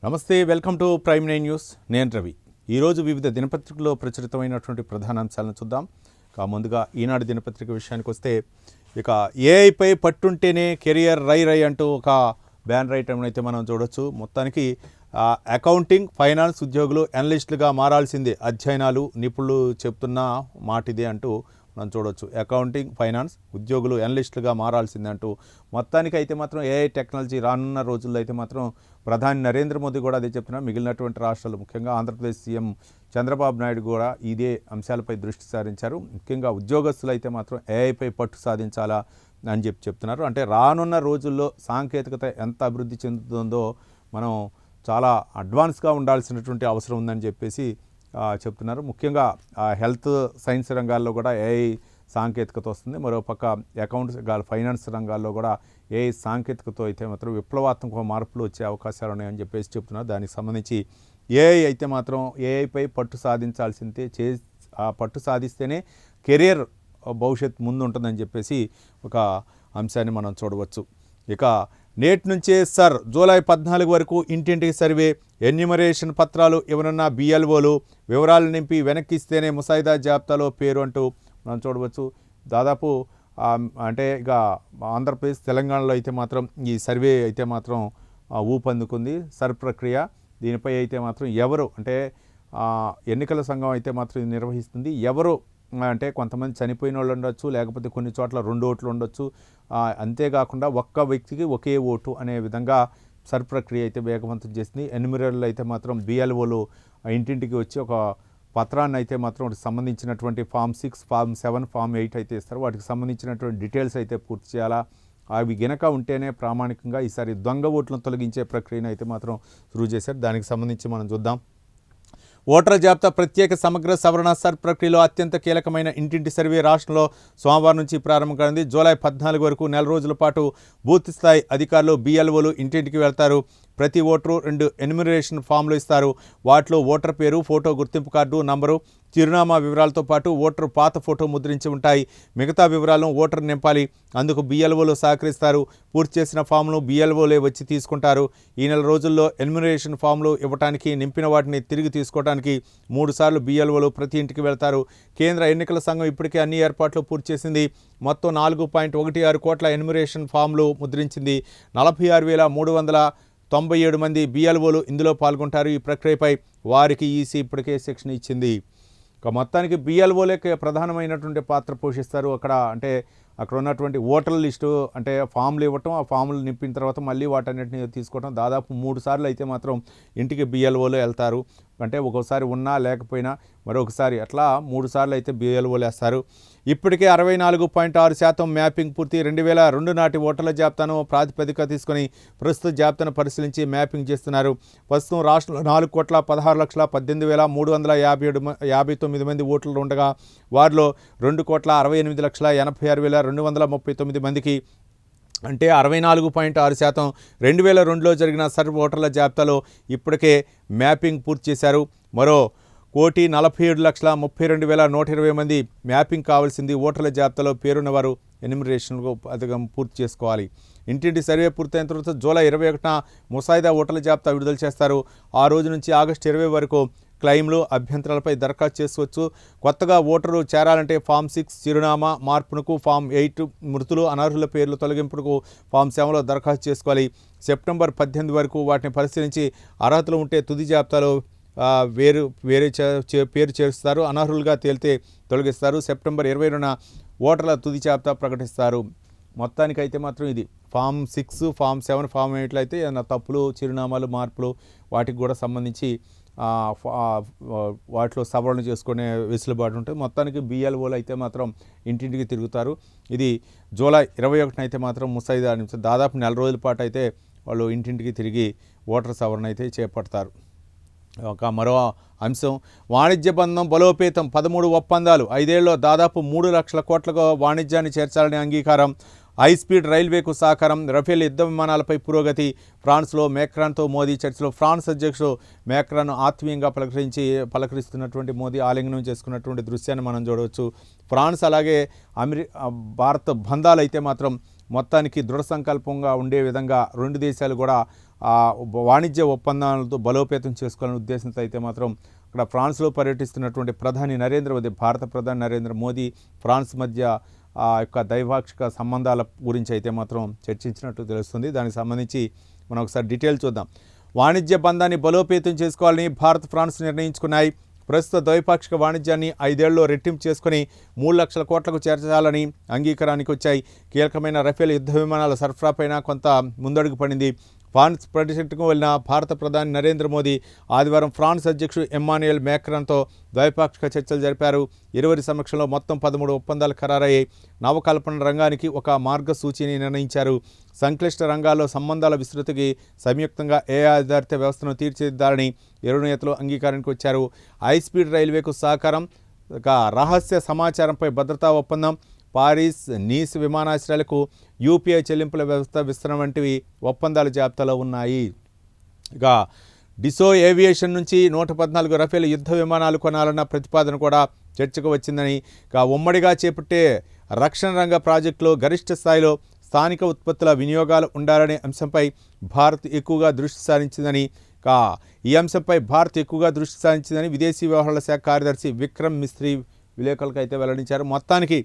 నమస్తే, welcome to prime nine news. నేను రవి. ఈరోజు వివిధ దినపత్రికల్లో ప్రచురితమైనటువంటి ప్రధాన అంశాలను చూద్దాం. ముందుగా ఈనాడు దినపత్రిక విషయానికి వస్తే, ఇక ఏఐపై పట్టుంటేనే కెరియర్ రై రై అంటూ ఒక బ్యానర్ ఐటమ్ అయితే మనం చూడొచ్చు. మొత్తానికి అకౌంటింగ్, ఫైనాన్స్ ఉద్యోగులు అనలిస్టులుగా మారాల్సిందే, అధ్యయనాలు నిపుణులు చెప్తున్న మాట ఇదే అంటూ మనం చూడవచ్చు. అకౌంటింగ్, ఫైనాన్స్ ఉద్యోగులు అనలిస్టులుగా మారాల్సిందే అంటూ మొత్తానికి అయితే మాత్రం ఏఐ టెక్నాలజీ రానున్న రోజుల్లో అయితే మాత్రం ప్రధాని నరేంద్ర మోదీ కూడా అదే చెప్తున్నారు. మిగిలినటువంటి రాష్ట్రాలు, ముఖ్యంగా ఆంధ్రప్రదేశ్ సీఎం చంద్రబాబు నాయుడు కూడా ఇదే అంశాలపై దృష్టి సారించారు. ముఖ్యంగా ఉద్యోగస్తులు అయితే మాత్రం ఏఐపై పట్టు సాధించాలా అని చెప్తున్నారు. అంటే రానున్న రోజుల్లో సాంకేతికత ఎంత అభివృద్ధి చెందుతుందో మనం చాలా అడ్వాన్స్గా ఉండాల్సినటువంటి అవసరం ఉందని చెప్పేసి చెప్తున్నారు. ముఖ్యంగా హెల్త్ సైన్స్ రంగాల్లో కూడా ఏఐ సాంకేతికత వస్తుంది. మరోపక్క అకౌంట్స్, ఫైనాన్స్ రంగాల్లో కూడా ఏఐ సాంకేతికతో అయితే మాత్రం విప్లవాత్మక మార్పులు వచ్చే అవకాశాలు ఉన్నాయని చెప్పేసి చెప్తున్నారు. దానికి సంబంధించి ఏఐ అయితే మాత్రం ఏఐపై పట్టు సాధించాల్సిందే, పట్టు సాధిస్తేనే కెరియర్ భవిష్యత్ ముందు ఉంటుందని చెప్పేసి ఒక అంశాన్ని మనం చూడవచ్చు. ఇక నేటి నుంచే సర్ జూలై 14 వరకు ఇంటింటికి సర్వే, ఎన్యూమరేషన్ పత్రాలు ఇవ్వనున్న బిఎల్ఓలు వివరాలు నింపి వెనక్కిస్తేనే ముసాయిదా జాబితాలో పేరు అంటూ మనం చూడవచ్చు. దాదాపు అంటే ఇక ఆంధ్రప్రదేశ్, తెలంగాణలో అయితే మాత్రం ఈ సర్వే అయితే మాత్రం ఊపందుకుంది. సర్ ప్రక్రియ దీనిపై అయితే మాత్రం ఎవరు అంటే ఎన్నికల సంఘం అయితే మాత్రం నిర్వహిస్తుంది. ఎవరు అంటే కొంతమంది చనిపోయిన వాళ్ళు ఉండొచ్చు, లేకపోతే కొన్ని చోట్ల 2 ఓట్లు ఉండొచ్చు. అంతేకాకుండా ఒక్క వ్యక్తికి ఒకే ఓటు అనే విధంగా సర్ ప్రక్రియ అయితే వేగవంతం చేసింది. ఎన్యూమరేటర్లు అయితే మాత్రం బిఎల్ఓలు ఇంటింటికి వచ్చి ఒక పత్రాన్ని అయితే మాత్రం సంబంధించినటువంటి ఫామ్ 6, ఫామ్ 7, ఫామ్ 8 అయితే ఇస్తారు. వాటికి సంబంధించినటువంటి డీటెయిల్స్ అయితే పూర్తి చేయాలా. అవి గినక ఉంటేనే ప్రామాణికంగా ఈసారి దొంగ ఓట్లను తొలగించే ప్రక్రియను అయితే మాత్రం శురు చేశారు. దానికి సంబంధించి మనం చూద్దాం. ఓటర్ల జాబితా ప్రత్యేక సమగ్ర సవరణ సర్ ప్రక్రియలో అత్యంత కీలకమైన ఇంటింటి సర్వే రాష్ట్రంలో సోమవారం నుంచి ప్రారంభం కానుంది. జూలై 14 వరకు నెల రోజుల పాటు బూత్ స్థాయి అధికారులు, బిఎల్ఓలు ఇంటింటికి వెళ్తారు. ప్రతి ఓటరు 2 ఎన్యూమరేషన్ ఫామ్లు ఇస్తారు. వాటిలో ఓటర్ పేరు, ఫోటో, గుర్తింపు కార్డు నంబరు, చిరునామా వివరాలతో పాటు ఓటరు పాత ఫోటో ముద్రించి ఉంటాయి. మిగతా వివరాలను ఓటర్ నింపాలి. అందుకు బిఎల్ఓలు సహకరిస్తారు. పూర్తి చేసిన ఫామ్ను బిఎల్ఓలే వచ్చి తీసుకుంటారు. ఈ నెల రోజుల్లో ఎన్యూమరేషన్ ఫామ్లు ఇవ్వడానికి, నింపిన వాటిని తిరిగి తీసుకోవడానికి 3 సార్లు బిఎల్ఓలు ప్రతి ఇంటికి వెళ్తారు. కేంద్ర ఎన్నికల సంఘం ఇప్పటికే అన్ని ఏర్పాట్లు పూర్తి చేసింది. మొత్తం 4.16 కోట్ల ఎన్యూమరేషన్ ఫామ్లు ముద్రించింది. 46,397 మంది బిఎల్ఓలు ఇందులో పాల్గొంటారు. ఈ ప్రక్రియపై వారికి ఈసీ ఇప్పటికే శిక్షణ ఇచ్చింది. ఇక మొత్తానికి బిఎల్ఓలకే ప్రధానమైనటువంటి పాత్ర పోషిస్తారు. అక్కడ ఉన్నటువంటి ఓటర్ల లిస్టు అంటే ఫామ్లు ఇవ్వటం, ఆ ఫామ్లు నింపిన తర్వాత మళ్ళీ వాటన్నిటిని తీసుకోవటం. దాదాపు 3 సార్లు అయితే మాత్రం ఇంటికి బిఎల్ఓలు వెళ్తారు. అంటే ఒక్కోసారి ఉన్నా లేకపోయినా మరొకసారి అట్లా 3 సార్లు అయితే బిఎల్ఓలు వేస్తారు. ఇప్పటికే 64.6% మ్యాపింగ్ పూర్తి. 2002 నాటి ఓటర్ల జాబితాను ప్రాతిపదిక తీసుకొని ప్రస్తుత జాబితాను పరిశీలించి మ్యాపింగ్ చేస్తున్నారు. ప్రస్తుతం రాష్ట్రంలో 4,16,18,359 మంది ఓటర్లు ఉండగా వారిలో 2,68,86,239 మందికి అంటే 64.6% 2002లో జరిగిన సర్ ఓటర్ల జాబితాలో ఇప్పటికే మ్యాపింగ్ పూర్తి చేశారు. మరో 1,47,32,120 మంది మ్యాపింగ్ కావాల్సింది. ఓటర్ల జాబితాలో పేరున్న వారు ఎన్యూమరేషన్కు పథకం పూర్తి చేసుకోవాలి. ఇంటింటి సర్వే పూర్తయిన తర్వాత జూలై 21న ముసాయిదా ఓటర్ల జాబితా విడుదల చేస్తారు. ఆ రోజు నుంచి ఆగస్టు 20 వరకు క్లెయిమ్లు, అభ్యంతరాలపై దరఖాస్తు చేసుకోవచ్చు. కొత్తగా ఓటరు చేరాలంటే ఫామ్ 6 చిరునామా మార్పునకు, ఫామ్ 8 మృతులు, అనర్హుల పేర్లు తొలగింపునకు, ఫామ్ 7లో దరఖాస్తు చేసుకోవాలి. సెప్టెంబర్ 18 వరకు వాటిని పరిశీలించి అర్హతలు ఉంటే తుది జాబితాలో వేరే పేరు చేరుస్తారు. అనర్హులుగా తేలితే తొలగిస్తారు. సెప్టెంబర్ 22న ఓటర్ల తుది జాబితా ప్రకటిస్తారు. మొత్తానికైతే మాత్రం ఇది ఫామ్ 6, ఫామ్ 7, ఫామ్ 8లో అయితే ఏదైనా తప్పులు, చిరునామాలు, మార్పులు వాటికి కూడా సంబంధించి వాటిలో సవరణ చేసుకునే వెసులుబాటు ఉంటుంది. మొత్తానికి బిఎల్ఓలు అయితే మాత్రం ఇంటింటికి తిరుగుతారు. ఇది జూలై 21న అయితే మాత్రం ముసాయిదా దాదాపు నెల రోజుల పాటు అయితే వాళ్ళు ఇంటింటికి తిరిగి ఓటర్ సవరణ అయితే చేపడతారు. మరో అంశం, వాణిజ్య బంధం బలోపేతం, 13 ఒప్పందాలు, 5 ఏళ్లలో దాదాపు 3 లక్షల కోట్లకు వాణిజ్యాన్ని చేర్చాలని అంగీకారం. హైస్పీడ్ రైల్వేకు సహకారం, రఫేల్ యుద్ధ విమానాలపై పురోగతి. ఫ్రాన్స్లో మేక్రాన్తో మోదీ చర్చలో. ఫ్రాన్స్ అధ్యక్షుడు మేక్రాన్ ఆత్మీయంగా పలకరిస్తున్నటువంటి మోదీ ఆలింగనం చేసుకున్నటువంటి దృశ్యాన్ని మనం చూడవచ్చు. ఫ్రాన్స్ అలాగే భారత్ బంధాలు అయితే మాత్రం మొత్తానికి దృఢ సంకల్పంగా ఉండే విధంగా రెండు దేశాలు కూడా వాణిజ్య ఒప్పందాలతో బలోపేతం చేసుకోవాలనే ఉద్దేశంతో అయితే మాత్రం అక్కడ ఫ్రాన్స్లో పర్యటిస్తున్నటువంటి భారత ప్రధాని నరేంద్ర మోదీ ఫ్రాన్స్ మధ్య యొక్క ద్వైపాక్షిక సంబంధాల గురించి అయితే మాత్రం చర్చించినట్టు తెలుస్తుంది. దానికి సంబంధించి మనం ఒకసారి డీటెయిల్ చూద్దాం. వాణిజ్య బంధాన్ని బలోపేతం చేసుకోవాలని భారత్ ఫ్రాన్స్ నిర్ణయించుకున్నాయి. ప్రస్తుత ద్వైపాక్షిక వాణిజ్యాన్ని 5 ఏళ్లలో రెట్టింపు చేసుకుని 3 లక్షల కోట్లకు చేర్చాలని అంగీకారానికి వచ్చాయి. కీలకమైన రఫేల్ యుద్ధ విమానాల సరఫరాపైన కొంత ముందడుగు పడింది. ఫ్రాన్స్ పర్యటనకు వెళ్లిన భారత ప్రధాని నరేంద్ర మోదీ ఆదివారం ఫ్రాన్స్ అధ్యక్షుడు ఎమ్మాన్యుయల్ మ్యాక్రాన్తో ద్వైపాక్షిక చర్చలు జరిపారు. ఇరువురి సమక్షంలో మొత్తం 13 ఒప్పందాలు ఖరారయ్యాయి. నవకల్పన రంగానికి ఒక మార్గసూచిని నిర్ణయించారు. సంక్లిష్ట రంగాల్లో సంబంధాల విస్తృతికి సంయుక్తంగా AI ఆధారిత వ్యవస్థను తీర్చిదిద్దాలని ఇరు నేతలు అంగీకారానికి వచ్చారు. హైస్పీడ్ రైల్వేకు సహకారం, రహస్య సమాచారంపై భద్రతా ఒప్పందం, పారిస్ నీస్ విమానాశ్రయాలకు UPI చెల్లింపుల వ్యవస్థ విస్తరణ వంటివి ఒప్పందాల జాబితాలో ఉన్నాయి. ఇక డిసో ఏవియేషన్ నుంచి 114 రఫేల్ యుద్ధ విమానాలు కొనాలన్న ప్రతిపాదన కూడా చర్చకు వచ్చిందని, ఇక ఉమ్మడిగా చేపట్టే రక్షణ రంగ ప్రాజెక్టులో గరిష్ట స్థాయిలో స్థానిక ఉత్పత్తుల వినియోగాలు ఉండాలనే అంశంపై భారత్ ఎక్కువగా దృష్టి సారించిందని విదేశీ వ్యవహారాల శాఖ కార్యదర్శి విక్రమ్ మిస్త్రీ విలేకరులకు అయితే వెల్లడించారు. మొత్తానికి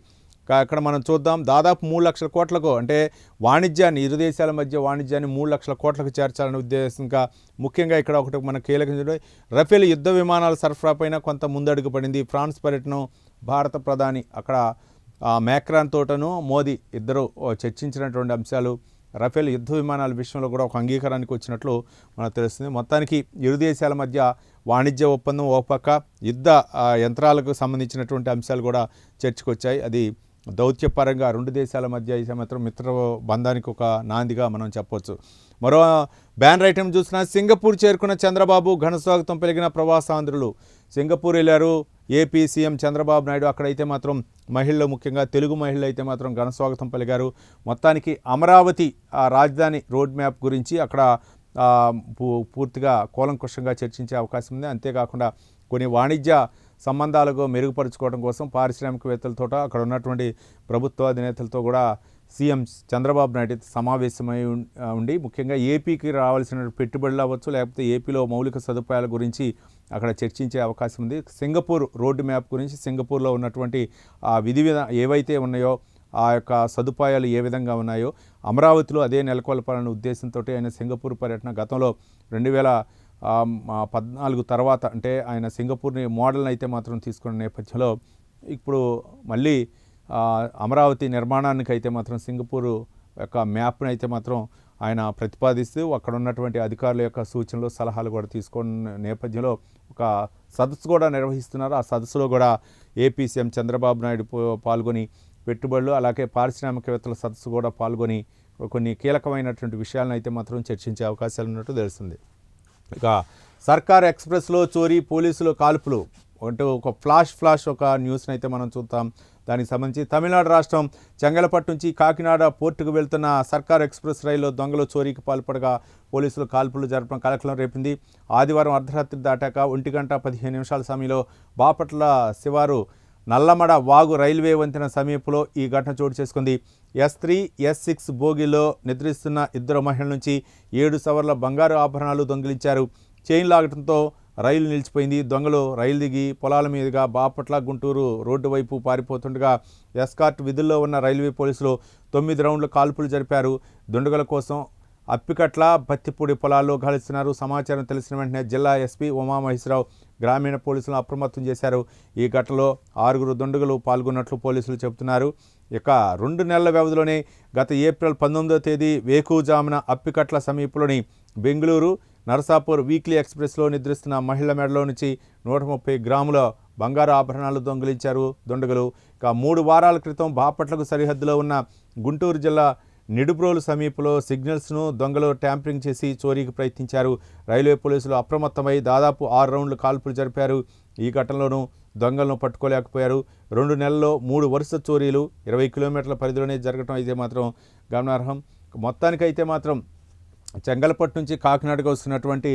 ఇక్కడ మనం చూద్దాం, దాదాపు 3 లక్షల కోట్లకు అంటే వాణిజ్యాన్ని ఇరు దేశాల మధ్య వాణిజ్యాన్ని 3 లక్షల కోట్లకు చేర్చాలనే ఉద్దేశంగా ముఖ్యంగా ఇక్కడ ఒకటి మన కీలక రఫేల్ యుద్ధ విమానాల సరఫరాపైన కొంత ముందడుగు పడింది. ఫ్రాన్స్ పర్యటన భారత ప్రధాని అక్కడ మ్యాక్రాన్ తోటను మోదీ ఇద్దరు చర్చించినటువంటి అంశాలు రఫేల్ యుద్ధ విమానాల విషయంలో కూడా ఒక అంగీకారానికి వచ్చినట్లు మనకు తెలుస్తుంది. మొత్తానికి ఇరు దేశాల మధ్య వాణిజ్య ఒప్పందం ఒక పక్క, యుద్ధ యంత్రాలకు సంబంధించినటువంటి అంశాలు కూడా చర్చకు వచ్చాయి. అది దౌత్యపరంగా రెండు దేశాల మధ్య అయితే మాత్రం మిత్ర బంధానికి ఒక నాందిగా మనం చెప్పవచ్చు. మరో బ్యానర్ ఐటెం చూసినా సింగపూర్ చేరుకున్న చంద్రబాబు ఘన స్వాగతం పలికిన ప్రవాసాంధ్రులు. సింగపూర్ వెళ్ళారు ఏపీ సీఎం చంద్రబాబు నాయుడు. అక్కడైతే మాత్రం మహిళలు, ముఖ్యంగా తెలుగు మహిళలు అయితే మాత్రం ఘన స్వాగతం పలికారు. మొత్తానికి అమరావతి రాజధాని రోడ్ మ్యాప్ గురించి అక్కడ పూర్తిగా కూలంకుషంగా చర్చించే అవకాశం ఉంది. అంతేకాకుండా కొన్ని వాణిజ్య సంబంధాలకు మెరుగుపరుచుకోవడం కోసం పారిశ్రామికవేత్తలతో అక్కడ ఉన్నటువంటి ప్రభుత్వ అధినేతలతో కూడా సీఎం చంద్రబాబు నాయుడు సమావేశమై ఉండి ముఖ్యంగా ఏపీకి రావాల్సిన పెట్టుబడులు అవ్వచ్చు, లేకపోతే ఏపీలో మౌలిక సదుపాయాల గురించి అక్కడ చర్చించే అవకాశం ఉంది. సింగపూర్ రోడ్డు మ్యాప్ గురించి, సింగపూర్లో ఉన్నటువంటి విధి ఏవైతే ఉన్నాయో ఆ యొక్క సదుపాయాలు ఏ విధంగా ఉన్నాయో అమరావతిలో అదే నెలకొల్పాలనే ఉద్దేశంతో ఆయన సింగపూర్ పర్యటన గతంలో 2014 తర్వాత అంటే ఆయన సింగపూర్ని మోడల్ని అయితే మాత్రం తీసుకున్న నేపథ్యంలో ఇప్పుడు మళ్ళీ అమరావతి నిర్మాణానికి అయితే మాత్రం సింగపూర్ యొక్క మ్యాప్ని అయితే మాత్రం ఆయన ప్రతిపాదిస్తూ అక్కడ ఉన్నటువంటి అధికారుల యొక్క సూచనలు, సలహాలు కూడా తీసుకున్న నేపథ్యంలో ఒక సదస్సు కూడా నిర్వహిస్తున్నారు. ఆ సదస్సులో కూడా ఏపీ సీఎం చంద్రబాబు నాయుడు పాల్గొని పెట్టుబడులు, అలాగే పారిశ్రామికవేత్తల సదస్సు కూడా పాల్గొని కొన్ని కీలకమైనటువంటి విషయాలను అయితే మాత్రం చర్చించే అవకాశాలు ఉన్నట్టు తెలుస్తుంది. ఇక సర్కార్ ఎక్స్ప్రెస్లో చోరీ, పోలీసులు కాల్పులు అంటే ఒక ఫ్లాష్ ఒక న్యూస్ని అయితే మనం చూద్దాం. దానికి సంబంధించి తమిళనాడు రాష్ట్రం చెంగలపట్టు నుంచి కాకినాడ పోర్టుకు వెళ్తున్న సర్కార్ ఎక్స్ప్రెస్ రైల్లో దొంగలు చోరీకి పాల్పడగా పోలీసులు కాల్పులు జరపడం కలకలం రేపింది. ఆదివారం అర్ధరాత్రి దాటాక 1:15 సమయంలో బాపట్ల శివారు నల్లమడ వాగు రైల్వే వంతెన సమీపంలో ఈ ఘటన చోటు చేసుకుంది. S3, S6 బోగిలో నిద్రిస్తున్న ఇద్దరు మహిళల నుంచి 7 సవర్ల బంగారు ఆభరణాలు దొంగిలించారు. చైన్ లాగడంతో రైలు నిలిచిపోయింది. దొంగలు రైలు దిగి పొలాల మీదుగా బాపట్ల గుంటూరు రోడ్డు వైపు పారిపోతుండగా ఎస్కార్ట్ విధుల్లో ఉన్న రైల్వే పోలీసులు 9 రౌండ్ల కాల్పులు జరిపారు. దుండగుల కోసం అప్పికట్ల, బత్తిపూడి పొలాల్లో గాలిస్తున్నారు. సమాచారం తెలిసిన వెంటనే జిల్లా ఎస్పీ ఉమామహేశ్వరరావు గ్రామీణ పోలీసులను అప్రమత్తం చేశారు. ఈ ఘటనలో 6 దుండగులు పాల్గొన్నట్లు పోలీసులు చెబుతున్నారు. ఇక 2 నెలల వ్యవధిలోనే గత ఏప్రిల్ 19వ తేదీ వేకువజామున అప్పికట్ల సమీపంలోని బెంగళూరు నరసాపూర్ వీక్లీ ఎక్స్ప్రెస్లో నిద్రిస్తున్న మహిళల మెడలో నుంచి 130 గ్రాముల బంగారు ఆభరణాలు దొంగిలించారు దుండగులు. ఇక 3 వారాల క్రితం బాపట్లకు సరిహద్దులో ఉన్న గుంటూరు జిల్లా నిడుబ్రోలు సమీపంలో సిగ్నల్స్ను దొంగలు ట్యాంపరింగ్ చేసి చోరీకి ప్రయత్నించారు. రైల్వే పోలీసులు అప్రమత్తమై దాదాపు 6 రౌండ్లు కాల్పులు జరిపారు. ఈ ఘటనలోనూ దొంగలను పట్టుకోలేకపోయారు. 2 నెలల్లో 3 వరుస చోరీలు 20 కిలోమీటర్ల పరిధిలోనే జరగడం అయితే మాత్రం గమనార్హం. మొత్తానికైతే మాత్రం చెంగల్పట్టు నుంచి కాకినాడకు వస్తున్నటువంటి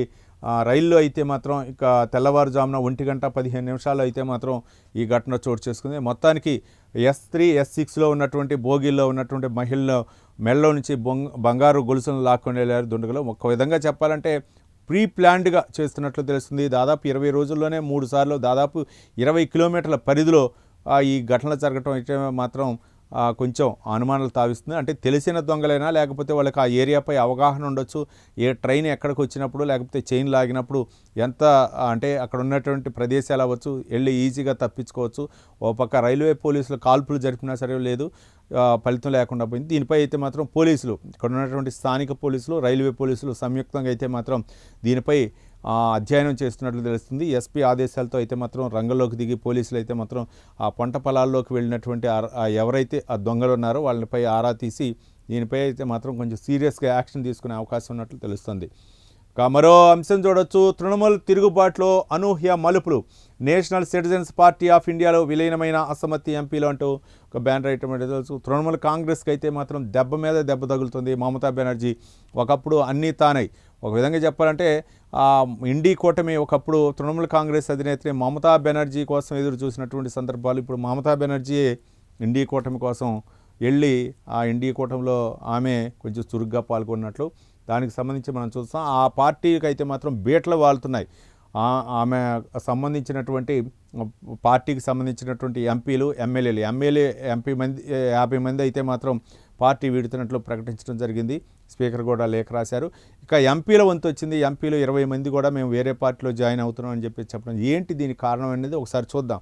రైల్లో అయితే మాత్రం ఇక తెల్లవారుజామున 1:15 అయితే మాత్రం ఈ ఘటన చోటు చేసుకుంది. మొత్తానికి S3, S6లో ఉన్నటువంటి బోగీల్లో ఉన్నటువంటి మహిళల మెడలో నుంచి బంగారు గొలుసులను లాక్కొని వెళ్ళారు దుండగులు. ఒక విధంగా చెప్పాలంటే ప్రీ ప్లాన్డ్గా చేస్తున్నట్లు తెలుస్తుంది. దాదాపు 20 రోజుల్లోనే 3 సార్లు దాదాపు 20 కిలోమీటర్ల పరిధిలో ఈ ఘటనలు జరగటం అయితే మాత్రం కొంచెం అనుమానాలు తావిస్తుంది. అంటే తెలిసిన దొంగలైనా లేకపోతే వాళ్ళకి ఆ ఏరియాపై అవగాహన ఉండొచ్చు. ఏ ట్రైన్ ఎక్కడికి వచ్చినప్పుడు లేకపోతే చైన్ లాగినప్పుడు ఎంత అంటే అక్కడ ఉన్నటువంటి ప్రదేశాలు అవ్వచ్చు, వెళ్ళి ఈజీగా తప్పించుకోవచ్చు. ఓ పక్క రైల్వే పోలీసులు కాల్పులు జరిపినా సరే లేదు, ఫలితం లేకుండా పోయింది. దీనిపై అయితే మాత్రం పోలీసులు, ఇక్కడ ఉన్నటువంటి స్థానిక పోలీసులు, రైల్వే పోలీసులు సంయుక్తంగా అయితే మాత్రం దీనిపై అధ్యయనం చేస్తున్నట్లు తెలుస్తుంది. ఎస్పీ ఆదేశాలతో అయితే మాత్రం రంగంలోకి దిగి పోలీసులు అయితే మాత్రం ఆ పంట పొలాల్లోకి వెళ్ళినటువంటి ఎవరైతే ఆ దొంగలు ఉన్నారో వాళ్ళపై ఆరా తీసి దీనిపై అయితే మాత్రం కొంచెం సీరియస్గా యాక్షన్ తీసుకునే అవకాశం ఉన్నట్లు తెలుస్తుంది. మరో అంశం చూడొచ్చు. తృణమూల్ తిరుగుబాటులో అనూహ్య మలుపులు, నేషనల్ సిటిజన్స్ పార్టీ ఆఫ్ ఇండియాలో విలీనమైన అసమ్మతి ఎంపీలు అంటూ ఒక బ్యానర్ ఐటమ్ అంటే తెలుసు. తృణమూల్ కాంగ్రెస్కి అయితే మాత్రం దెబ్బ మీద దెబ్బ తగులుతుంది. మమతా బెనర్జీ ఒకప్పుడు అన్నీ తానై, ఒక విధంగా చెప్పాలంటే ఇండీ కూటమి ఒకప్పుడు తృణమూల్ కాంగ్రెస్ అధినేత్రి మమతా బెనర్జీ కోసం ఎదురు చూసినటువంటి సందర్భాలు ఇప్పుడు మమతా బెనర్జీ ఇండీ కూటమి కోసం వెళ్ళి ఆ ఇండీ కూటమిలో ఆమె కొంచెం చురుగ్గా పాల్గొన్నట్లు దానికి సంబంధించి మనం చూస్తాం. ఆ పార్టీకి అయితే మాత్రం బీట్లు వాళ్తున్నాయి. ఆమె సంబంధించినటువంటి పార్టీకి సంబంధించినటువంటి ఎంపీలు, ఎమ్మెల్యేలు, ఎంపీ 50 మంది అయితే మాత్రం పార్టీ వీడుతున్నట్లు ప్రకటించడం జరిగింది. స్పీకర్ కూడా లేఖ రాశారు. ఇక ఎంపీల వంతు వచ్చింది. ఎంపీలు 20 మంది కూడా మేము వేరే పార్టీలో జాయిన్ అవుతున్నాం అని చెప్పి చెప్పడం. ఏంటి దీనికి కారణం అనేది ఒకసారి చూద్దాం.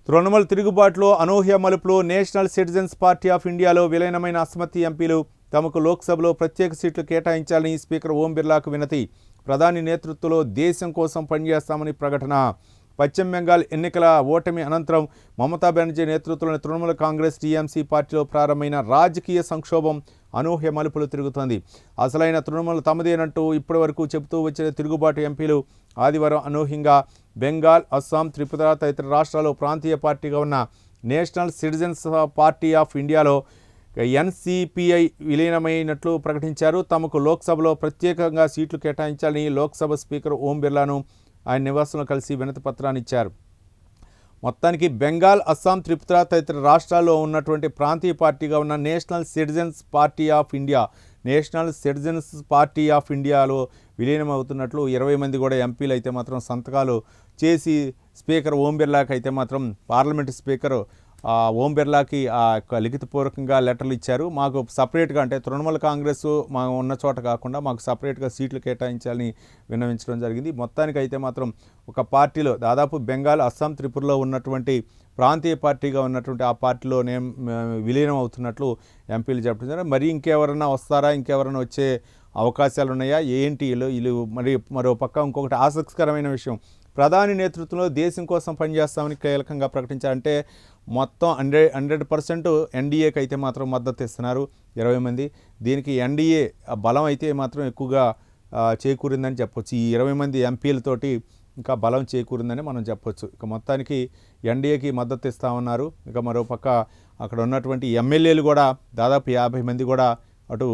తృణమూల్ తిరుగుబాటులో అనూహ్య మలుపులు, నేషనల్ సిటిజన్స్ పార్టీ ఆఫ్ ఇండియాలో విలీనమైన అసమ్మతి ఎంపీలు తమకు లోక్సభలో ప్రత్యేక సీట్లు కేటాయించాలని స్పీకర్ ఓం బిర్లాకు వినతి. ప్రధాని నేతృత్వంలో దేశం కోసం పనిచేస్తామని ప్రకటన. పశ్చిమ బెంగాల్ ఎన్నికల ఓటమి అనంతరం మమతా బెనర్జీ నేతృత్వంలోని తృణమూల్ కాంగ్రెస్ టీఎంసీ పార్టీలో ప్రారంభమైన రాజకీయ సంక్షోభం అనూహ్య మలుపులు తిరుగుతోంది. అసలైన తృణమూల్ తమదేనంటూ ఇప్పటి వరకు చెబుతూ వచ్చిన తిరుగుబాటు ఎంపీలు ఆదివారం అనూహ్యంగా బెంగాల్, అస్సాం, త్రిపుర తదితర రాష్ట్రాల్లో ప్రాంతీయ పార్టీగా ఉన్న నేషనల్ సిటిజన్స్ పార్టీ ఆఫ్ ఇండియాలో ఎన్సీపీఐ విలీనమైనట్లు ప్రకటించారు. తమకు లోక్సభలో ప్రత్యేకంగా సీట్లు కేటాయించాలని లోక్సభ స్పీకర్ ఓం బిర్లాను ఆయన నివాసంలో కలిసి వినతి పత్రాన్ని ఇచ్చారు. మొత్తానికి బెంగాల్, అస్సాం, త్రిపుర తదితర రాష్ట్రాల్లో ఉన్నటువంటి ప్రాంతీయ పార్టీగా ఉన్న నేషనల్ సిటిజన్స్ పార్టీ ఆఫ్ ఇండియాలో విలీనం అవుతున్నట్లు 20 మంది కూడా ఎంపీలు అయితే మాత్రం సంతకాలు చేసి స్పీకర్ ఓం బిర్లాకి అయితే మాత్రం పార్లమెంటు స్పీకర్ ఓం బిర్లాకి లిఖితపూర్వకంగా లెటర్లు ఇచ్చారు. మాకు సపరేట్గా అంటే తృణమూల్ కాంగ్రెస్ మా ఉన్న చోట కాకుండా మాకు సపరేట్గా సీట్లు కేటాయించాలని విన్నవించడం జరిగింది. మొత్తానికి అయితే మాత్రం ఒక పార్టీలో దాదాపు బెంగాల్, అస్సాం, త్రిపురలో ఉన్నటువంటి ప్రాంతీయ పార్టీగా ఉన్నటువంటి ఆ పార్టీలో విలీనం అవుతున్నట్లు ఎంపీలు చెప్పడం. మరి ఇంకెవరన్నా వస్తారా, ఇంకెవరన్నా వచ్చే అవకాశాలు ఉన్నాయా, ఏంటి వీళ్ళు మరో పక్క ఇంకొకటి ఆసక్తికరమైన విషయం, ప్రధాని నేతృత్వంలో దేశం కోసం పనిచేస్తామని కీలకంగా ప్రకటించారంటే మొత్తం 100% ఎన్డీఏకి అయితే మాత్రం మద్దతు ఇస్తున్నారు 20 మంది. దీనికి ఎన్డీఏ బలం అయితే మాత్రం ఎక్కువగా చేకూరిందని చెప్పొచ్చు. ఈ 20 మంది ఎంపీలతోటి ఇంకా బలం చేకూరిందని మనం చెప్పొచ్చు. ఇక మొత్తానికి ఎన్డీఏకి మద్దతు ఇస్తామన్నారు. ఇక మరోపక్క అక్కడ ఉన్నటువంటి ఎమ్మెల్యేలు కూడా దాదాపు 50 మంది కూడా అటు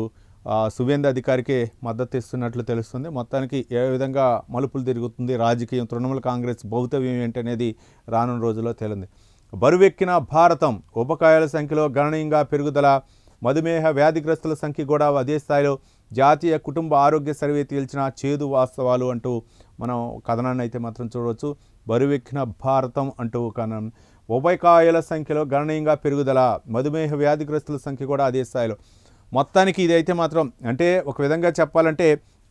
సువేంద్ర అధికారికే మద్దతు ఇస్తున్నట్లు తెలుస్తుంది. మొత్తానికి ఏ విధంగా మలుపులు తిరుగుతుంది రాజకీయం, తృణమూల్ కాంగ్రెస్ భౌతవ్యం ఏంటనేది రానున్న రోజుల్లో తేలింది. బరువెక్కిన భారతం, ఉపకాయాల సంఖ్యలో గణనీయంగా పెరుగుదల, మధుమేహ వ్యాధిగ్రస్తుల సంఖ్య కూడా అదే స్థాయిలో, జాతీయ కుటుంబ ఆరోగ్య సర్వే తేల్చిన చేదు వాస్తవాలు అంటూ మనం కథనాన్ని అయితే మాత్రం చూడవచ్చు. బరువెక్కిన భారతం అంటూ కథనం, ఉపకాయాల సంఖ్యలో గణనీయంగా పెరుగుదల, మధుమేహ వ్యాధిగ్రస్తుల సంఖ్య కూడా అదే స్థాయిలో. మొత్తానికి ఇదైతే మాత్రం అంటే ఒక విధంగా చెప్పాలంటే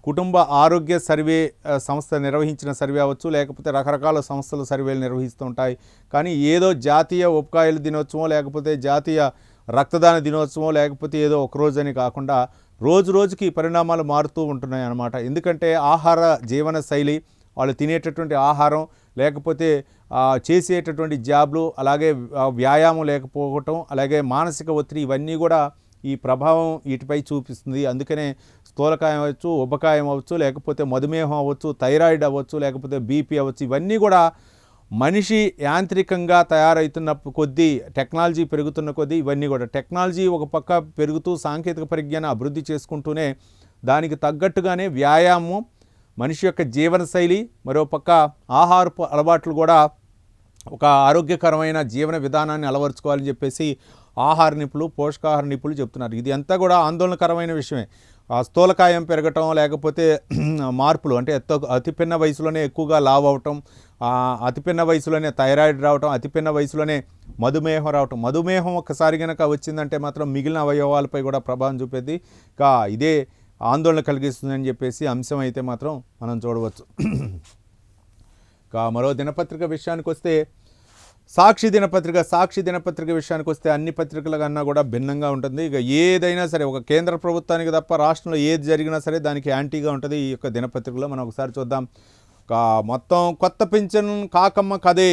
కుటుంబ ఆరోగ్య సర్వే సంస్థ నిర్వహించిన సర్వే అవ్వచ్చు, లేకపోతే రకరకాల సంస్థలు సర్వేలు నిర్వహిస్తూ ఉంటాయి. కానీ ఏదో జాతీయ ఉపకాయల దినోత్సవం, లేకపోతే జాతీయ రక్తదాన దినోత్సవం, లేకపోతే ఏదో ఒకరోజు అని కాకుండా రోజు రోజుకి పరిణామాలు మారుతూ ఉంటున్నాయి అన్నమాట. ఎందుకంటే ఆహార జీవన శైలి, వాళ్ళు తినేటటువంటి ఆహారం, లేకపోతే చేసేటటువంటి జాబ్లు, అలాగే వ్యాయామం లేకపోవటం, అలాగే మానసిక ఒత్తిడి, ఇవన్నీ కూడా ఈ ప్రభావం వీటిపై చూపిస్తుంది. అందుకనే స్థూలకాయం అవ్వచ్చు, ఉపకాయం అవ్వచ్చు, లేకపోతే మధుమేహం అవ్వచ్చు, థైరాయిడ్ అవ్వచ్చు, లేకపోతే బీపీ అవ్వచ్చు, ఇవన్నీ కూడా మనిషి యాంత్రికంగా తయారవుతున్న కొద్దీ, టెక్నాలజీ పెరుగుతున్న కొద్దీ ఇవన్నీ కూడా టెక్నాలజీ ఒక పక్క పెరుగుతూ సాంకేతిక పరిజ్ఞానం అభివృద్ధి చేసుకుంటూనే దానికి తగ్గట్టుగానే వ్యాయామం, మనిషి యొక్క జీవనశైలి, మరోపక్క ఆహారపు అలవాట్లు కూడా ఒక ఆరోగ్యకరమైన జీవన విధానాన్ని అలవరుచుకోవాలని చెప్పేసి ఆహార నిపుణులు, పోషకాహార నిపుణులు చెప్తున్నారు. ఇది అంతా కూడా ఆందోళనకరమైన విషయమే. స్థూలకాయం పెరగటం, లేకపోతే మార్పులు అంటే అతి పిన్న వయసులోనే ఎక్కువగా లావు అవటం, అతి పిన్న వయసులోనే థైరాయిడ్ రావటం, అతి పిన్న వయసులోనే మధుమేహం రావటం. మధుమేహం ఒక్కసారి కనుక వచ్చిందంటే మాత్రం మిగిలిన అవయవాలపై కూడా ప్రభావం చూపేది. ఇదే ఆందోళన కలిగిస్తుందని చెప్పేసి అంశం అయితే మాత్రం మనం చూడవచ్చు. మరో దినపత్రిక విషయానికి వస్తే సాక్షి దినపత్రిక విషయానికి వస్తే అన్ని పత్రికల కన్నా కూడా భిన్నంగా ఉంటుంది. ఇక ఏదైనా సరే ఒక కేంద్ర ప్రభుత్వానికి తప్ప రాష్ట్రంలో ఏది జరిగినా సరే దానికి యాంటీగా ఉంటుంది ఈ యొక్క దినపత్రికలో. మనం ఒకసారి చూద్దాం. మొత్తం కొత్త పింఛన్ కాకమ్మ కదే,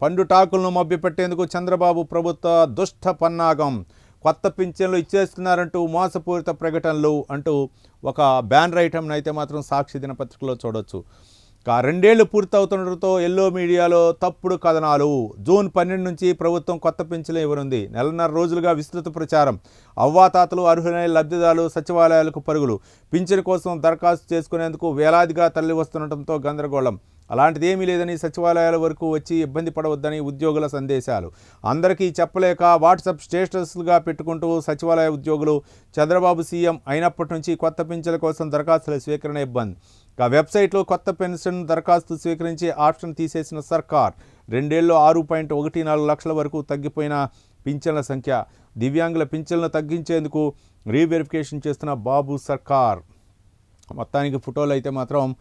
పండుటాకులను మభ్యపెట్టేందుకు చంద్రబాబు ప్రభుత్వ దుష్ట పన్నాగం, కొత్త పింఛన్లు ఇచ్చేస్తున్నారంటూ మోసపూరిత ప్రకటనలు అంటూ ఒక బ్యానర్ ఐటమ్ని అయితే మాత్రం సాక్షి దినపత్రికలో చూడవచ్చు. 2 ఏళ్లు పూర్తవుతుండటంతో ఎల్లో మీడియాలో తప్పుడు కథనాలు. జూన్ 12 నుంచి ప్రభుత్వం కొత్త పింఛన్లు ఇవ్వనుంది. 1.5 రోజులుగా విస్తృత ప్రచారం. అవ్వాతాతలు, అర్హులైన లబ్ధిదారులు సచివాలయాలకు పరుగులు. పింఛన్ కోసం దరఖాస్తు చేసుకునేందుకు వేలాదిగా తరలి వస్తుండటంతో గందరగోళం. అలాంటిది ఏమీ లేదని, సచివాలయాల వరకు వచ్చి ఇబ్బంది పడవద్దని ఉద్యోగుల సందేశాలు. అందరికీ చెప్పలేక వాట్సాప్ స్టేటస్లుగా పెట్టుకుంటూ సచివాలయ ఉద్యోగులు. చంద్రబాబు సీఎం అయినప్పటి నుంచి కొత్త పింఛన్ల కోసం దరఖాస్తుల స్వీకరణ ఇబ్బంది. వెబ్సైట్లో కొత్త పెన్షన్ దరఖాస్తు స్వీకరించే ఆప్షన్ తీసేసిన సర్కార్. 2 ఏళ్లలో 6.14 లక్షల వరకు తగ్గిపోయిన పింఛన్ల సంఖ్య. దివ్యాంగుల పింఛన్లను తగ్గించేందుకు రీవెరిఫికేషన్ చేస్తున్న బాబు సర్కార్. మొత్తానికి ఫోటోలు అయితే మాత్రం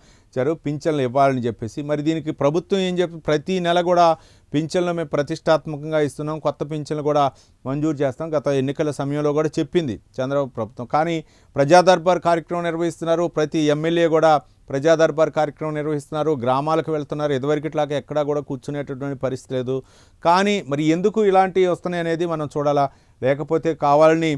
పింఛన్లు ఇవ్వాలని చెప్పేసి. మరి దీనికి ప్రభుత్వం ఏం చెప్పి ప్రతి నెల కూడా పింఛన్లు మేము ప్రతిష్టాత్మకంగా ఇస్తున్నాం, కొత్త పింఛన్లు కూడా మంజూరు చేస్తాం, గత ఎన్నికల సమయంలో కూడా చెప్పింది చంద్రబాబు ప్రభుత్వం. కానీ ప్రజా దర్బార్ కార్యక్రమం నిర్వహిస్తున్నారు. ప్రతి ఎమ్మెల్యే కూడా ప్రజా దర్బార్ కార్యక్రమం నిర్వహిస్తున్నారు, గ్రామాలకు వెళ్తున్నారు. ఇదివరకిట్లాగా ఎక్కడా కూడా కూర్చునేటటువంటి పరిస్థితి లేదు. కానీ మరి ఎందుకు ఇలాంటివి వస్తున్నాయి అనేది మనం చూడాలా, లేకపోతే కావాలని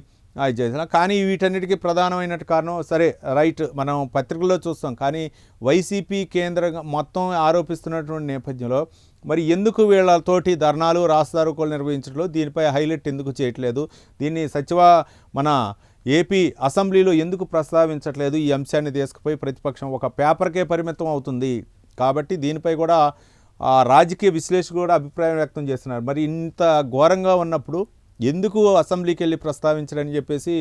చేసిన. కానీ వీటన్నిటికీ ప్రధానమైన కారణం సరే రైట్ మనం పత్రికల్లో చూస్తాం. కానీ వైసీపీ కేంద్రంగా మొత్తం ఆరోపిస్తున్నటువంటి నేపథ్యంలో మరి ఎందుకు వీళ్ళతోటి ధర్నాలు, రాస్తారోకోలు నిర్వహించడంలో దీనిపై హైలైట్ ఎందుకు చేయట్లేదు, దీన్ని మన ఏపీ అసెంబ్లీలో ఎందుకు ప్రస్తావించట్లేదు, ఈ అంశాన్ని తీసుకుపోయి ప్రతిపక్షం ఒక పేపర్కే పరిమితం అవుతుంది. కాబట్టి దీనిపై కూడా రాజకీయ విశ్లేషకులు కూడా అభిప్రాయం వ్యక్తం చేస్తున్నారు. మరి ఇంత ఘోరంగా ఉన్నప్పుడు ఎందుకు అసెంబ్లీకి వెళ్ళి ప్రస్తావించడని చెప్పేసి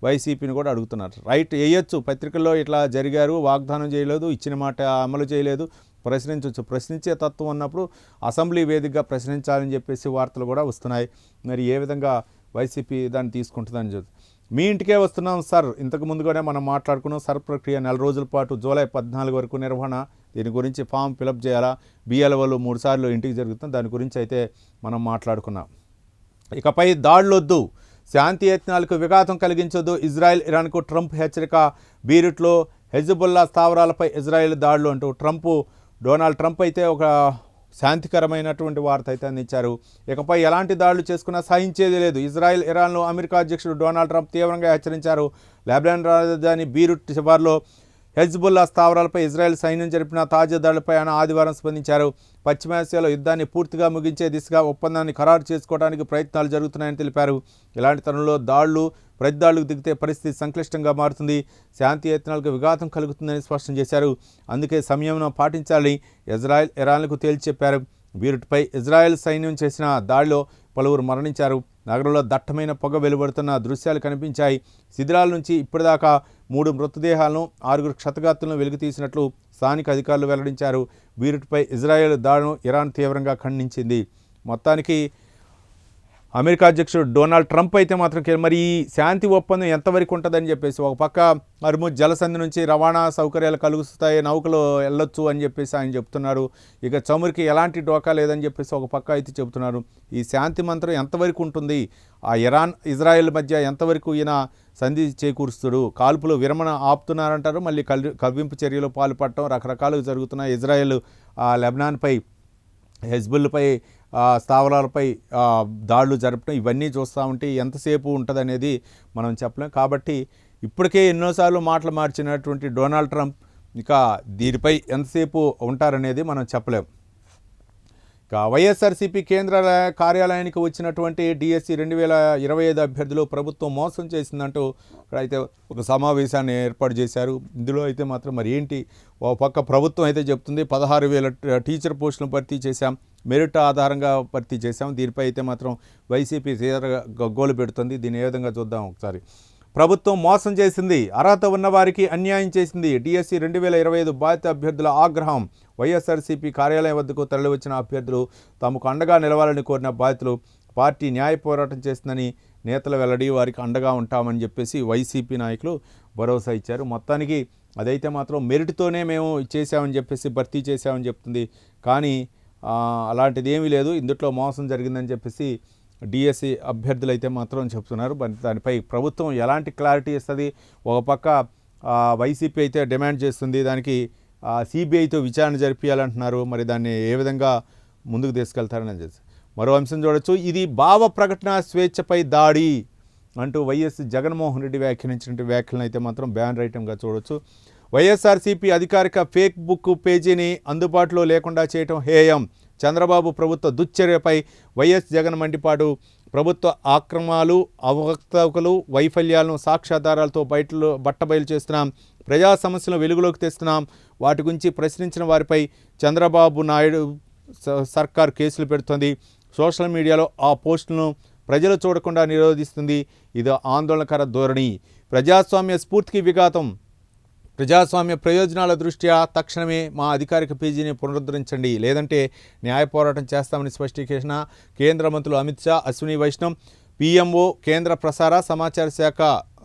వైసీపీని కూడా అడుగుతున్నారు. రైట్, వేయచ్చు, పత్రికల్లో ఇట్లా జరిగారు, వాగ్దానం చేయలేదు, ఇచ్చిన మాట అమలు చేయలేదు, ప్రశ్నించవచ్చు. ప్రశ్నించే తత్వం ఉన్నప్పుడు అసెంబ్లీ వేదికగా ప్రశ్నించాలని చెప్పేసి వార్తలు కూడా వస్తున్నాయి. మరి ఏ విధంగా వైసీపీ దాన్ని తీసుకుంటుందని చెప్పి. మీ ఇంటికే వస్తున్నాం సార్, ఇంతకు ముందుగానే మనం మాట్లాడుకున్నాం. సర్ ప్రక్రియ 4 రోజుల పాటు జూలై 14 వరకు నిర్వహణ. దీని గురించి ఫామ్ ఫిలప్ చేయాలా, బిఎల్ఓలు 3 సార్లు ఇంటికి జరుగుతుంది, దాని గురించి అయితే మనం మాట్లాడుకున్నాం. ఇకపై దాడులొద్దు, శాంతి యత్నాలకు విఘాతం కలిగించొద్దు, ఇజ్రాయెల్ ఇరాన్కు ట్రంప్ హెచ్చరిక. బీరుట్లో హెజ్బుల్లా స్థావరాలపై ఇజ్రాయెల్ దాడులు అంటూ డొనాల్డ్ ట్రంప్ అయితే ఒక శాంతికరమైనటువంటి వార్త అయితే అందించారు. ఇకపై ఎలాంటి దాడులు చేసుకున్నా సహించేది లేదు. ఇజ్రాయెల్ ఇరాన్లో అమెరికా అధ్యక్షుడు డొనాల్డ్ ట్రంప్ తీవ్రంగా హెచ్చరించారు. లెబనాన్ రాజధాని బీరుట్ శివార్లో హెజ్బుల్లా స్థావరాలపై ఇజ్రాయెల్ సైన్యం జరిపిన తాజా దాడులపై ఆయన ఆదివారం స్పందించారు. పశ్చిమాసియాలో యుద్ధాన్ని పూర్తిగా ముగించే దిశగా ఒప్పందాన్ని ఖరారు చేసుకోవడానికి ప్రయత్నాలు జరుగుతున్నాయని తెలిపారు. ఇలాంటి తరుణంలో ప్రతిదాడులకు దిగితే పరిస్థితి సంక్లిష్టంగా మారుతుంది, శాంతి యత్నాలకు విఘాతం కలుగుతుందని స్పష్టం చేశారు. అందుకే సంయమనం పాటించాలని ఇజ్రాయెల్ ఇరాన్లకు తేల్చి చెప్పారు. బీరుట్పై ఇజ్రాయెల్ సైన్యం చేసిన దాడిలో పలువురు మరణించారు. నగరంలో దట్టమైన పొగ వెలువడుతున్న దృశ్యాలు కనిపించాయి. శిథిలాల నుంచి ఇప్పటిదాకా 3 మృతదేహాలను, 6 క్షతగాత్రులను వెలికితీసినట్లు స్థానిక అధికారులు వెల్లడించారు. బీరుట్పై ఇజ్రాయెల్ దాడును ఇరాన్ తీవ్రంగా ఖండించింది. మొత్తానికి అమెరికా అధ్యక్షుడు డొనాల్డ్ ట్రంప్ అయితే మాత్రం మరి ఈ శాంతి ఒప్పందం ఎంతవరకు ఉంటుందని చెప్పేసి, ఒక పక్క హర్ముజ్ జలసంధి నుంచి రవాణా సౌకర్యాలు కలుగుతాయి, నౌకలు వెళ్ళొచ్చు అని చెప్పేసి ఆయన చెప్తున్నారు. ఇక చమురికి ఎలాంటి డోకా లేదని చెప్పేసి ఒక పక్క అయితే చెబుతున్నారు. ఈ శాంతి మంత్రం ఎంతవరకు ఉంటుంది, ఆ ఇరాన్ ఇజ్రాయెల్ మధ్య ఎంతవరకు ఈయన సంధి చేకూరుస్తుడు, కాల్పులు విరమణ ఆపుతున్నారంటారు, మళ్ళీ కవ్వింపు చర్యలు పాల్పడటం రకరకాలుగా జరుగుతున్నాయి. ఇజ్రాయెల్ లెబనాన్పై, హెజ్బుల్పై స్థావరాలపై దాడులు జరపడం ఇవన్నీ చూస్తూ ఉంటే ఎంతసేపు ఉంటుందనేది మనం చెప్పలేం. కాబట్టి ఇప్పటికే ఎన్నోసార్లు మాటలు మార్చినటువంటి డొనాల్డ్ ట్రంప్ ఇక దీనిపై ఎంతసేపు ఉంటారనేది మనం చెప్పలేం. ఇక వైఎస్ఆర్సీపీ కేంద్ర కార్యాలయానికి వచ్చినటువంటి డిఎస్సి 2025 అభ్యర్థులు ప్రభుత్వం మోసం చేసిందంటూ అయితే ఒక సమావేశాన్ని ఏర్పాటు చేశారు. ఇందులో అయితే మాత్రం మరి ఏంటి, ఓ పక్క ప్రభుత్వం అయితే చెప్తుంది 16,000 టీచర్ పోస్టులను భర్తీ చేశాం, మెరిట్ ఆధారంగా భర్తీ చేశాం. దీనిపై అయితే మాత్రం వైసీపీ తీవ్ర గగ్గోలు పెడుతుంది. దీన్ని ఏ విధంగా చూద్దాం ఒకసారి. ప్రభుత్వం మోసం చేసింది, అర్హత ఉన్నవారికి అన్యాయం చేసింది. డిఎస్సి 2025 బాధిత అభ్యర్థుల ఆగ్రహం. వైఎస్ఆర్సీపీ కార్యాలయం వద్దకు తరలివచ్చిన అభ్యర్థులు తమకు అండగా నిలవాలని కోరిన బాధితులు పార్టీ న్యాయ పోరాటం చేస్తుందని నేతల వెల్లడి. వారికి అండగా ఉంటామని చెప్పేసి వైసీపీ నాయకులు భరోసా ఇచ్చారు. మొత్తానికి అదైతే మాత్రం మెరిట్తోనే మేము చేసామని చెప్పేసి భర్తీ చేసామని చెప్తుంది. కానీ అలాంటిది ఏమీ లేదు, ఇందులో మోసం జరిగిందని చెప్పేసి డిఎస్సి అభ్యర్థులు అయితే మాత్రం చెప్తున్నారు. దానిపై ప్రభుత్వం ఎలాంటి క్లారిటీ ఇస్తుంది? ఒక పక్క వైసీపీ అయితే డిమాండ్ చేస్తుంది, దానికి సిబిఐతో విచారణ జరిపించాలంటున్నారు. మరి దాన్ని ఏ విధంగా ముందుకు తీసుకెళ్తారని చెప్పి మరో అంశం చూడొచ్చు. ఇది భావ ప్రకటన స్వేచ్ఛపై దాడి అంటూ వైఎస్ జగన్మోహన్ రెడ్డి వ్యాఖ్యానించిన వ్యాఖ్యలను అయితే మాత్రం బ్యాన్ ఐటంగా చూడొచ్చు. వైఎస్ఆర్సీపీ అధికారిక ఫేస్బుక్ పేజీని అందుబాటులో లేకుండా చేయటం హేయం. చంద్రబాబు ప్రభుత్వ దుశ్చర్యపై వైఎస్ జగన్ మండిపాటు. ప్రభుత్వ ఆక్రమణలు, అవకతవకలు, వైఫల్యాలను సాక్ష్యాధారాలతో బట్టబయలు చేస్తున్నాం. ప్రజా సమస్యలను వెలుగులోకి తెస్తున్నాం. వాటి గురించి ప్రశ్నించిన వారిపై చంద్రబాబు నాయుడు సర్కార్ కేసులు పెడుతుంది. సోషల్ మీడియాలో ఆ పోస్టులను ప్రజలు చూడకుండా నిరోధిస్తుంది. ఇది ఆందోళనకర ధోరణి, ప్రజాస్వామ్య స్ఫూర్తికి విఘాతం. ప్రజాస్వామ్య ప్రయోజనాల దృష్ట్యా తక్షణమే మా అధికారిక పేజీని పునరుద్ధరించండి, లేదంటే న్యాయ పోరాటం చేస్తామని స్పష్టీకరణ. కేంద్ర మంత్రులు అమిత్ షా, అశ్విని వైష్ణవ్, పిఎంఓ, కేంద్ర ప్రసార సమాచార శాఖ,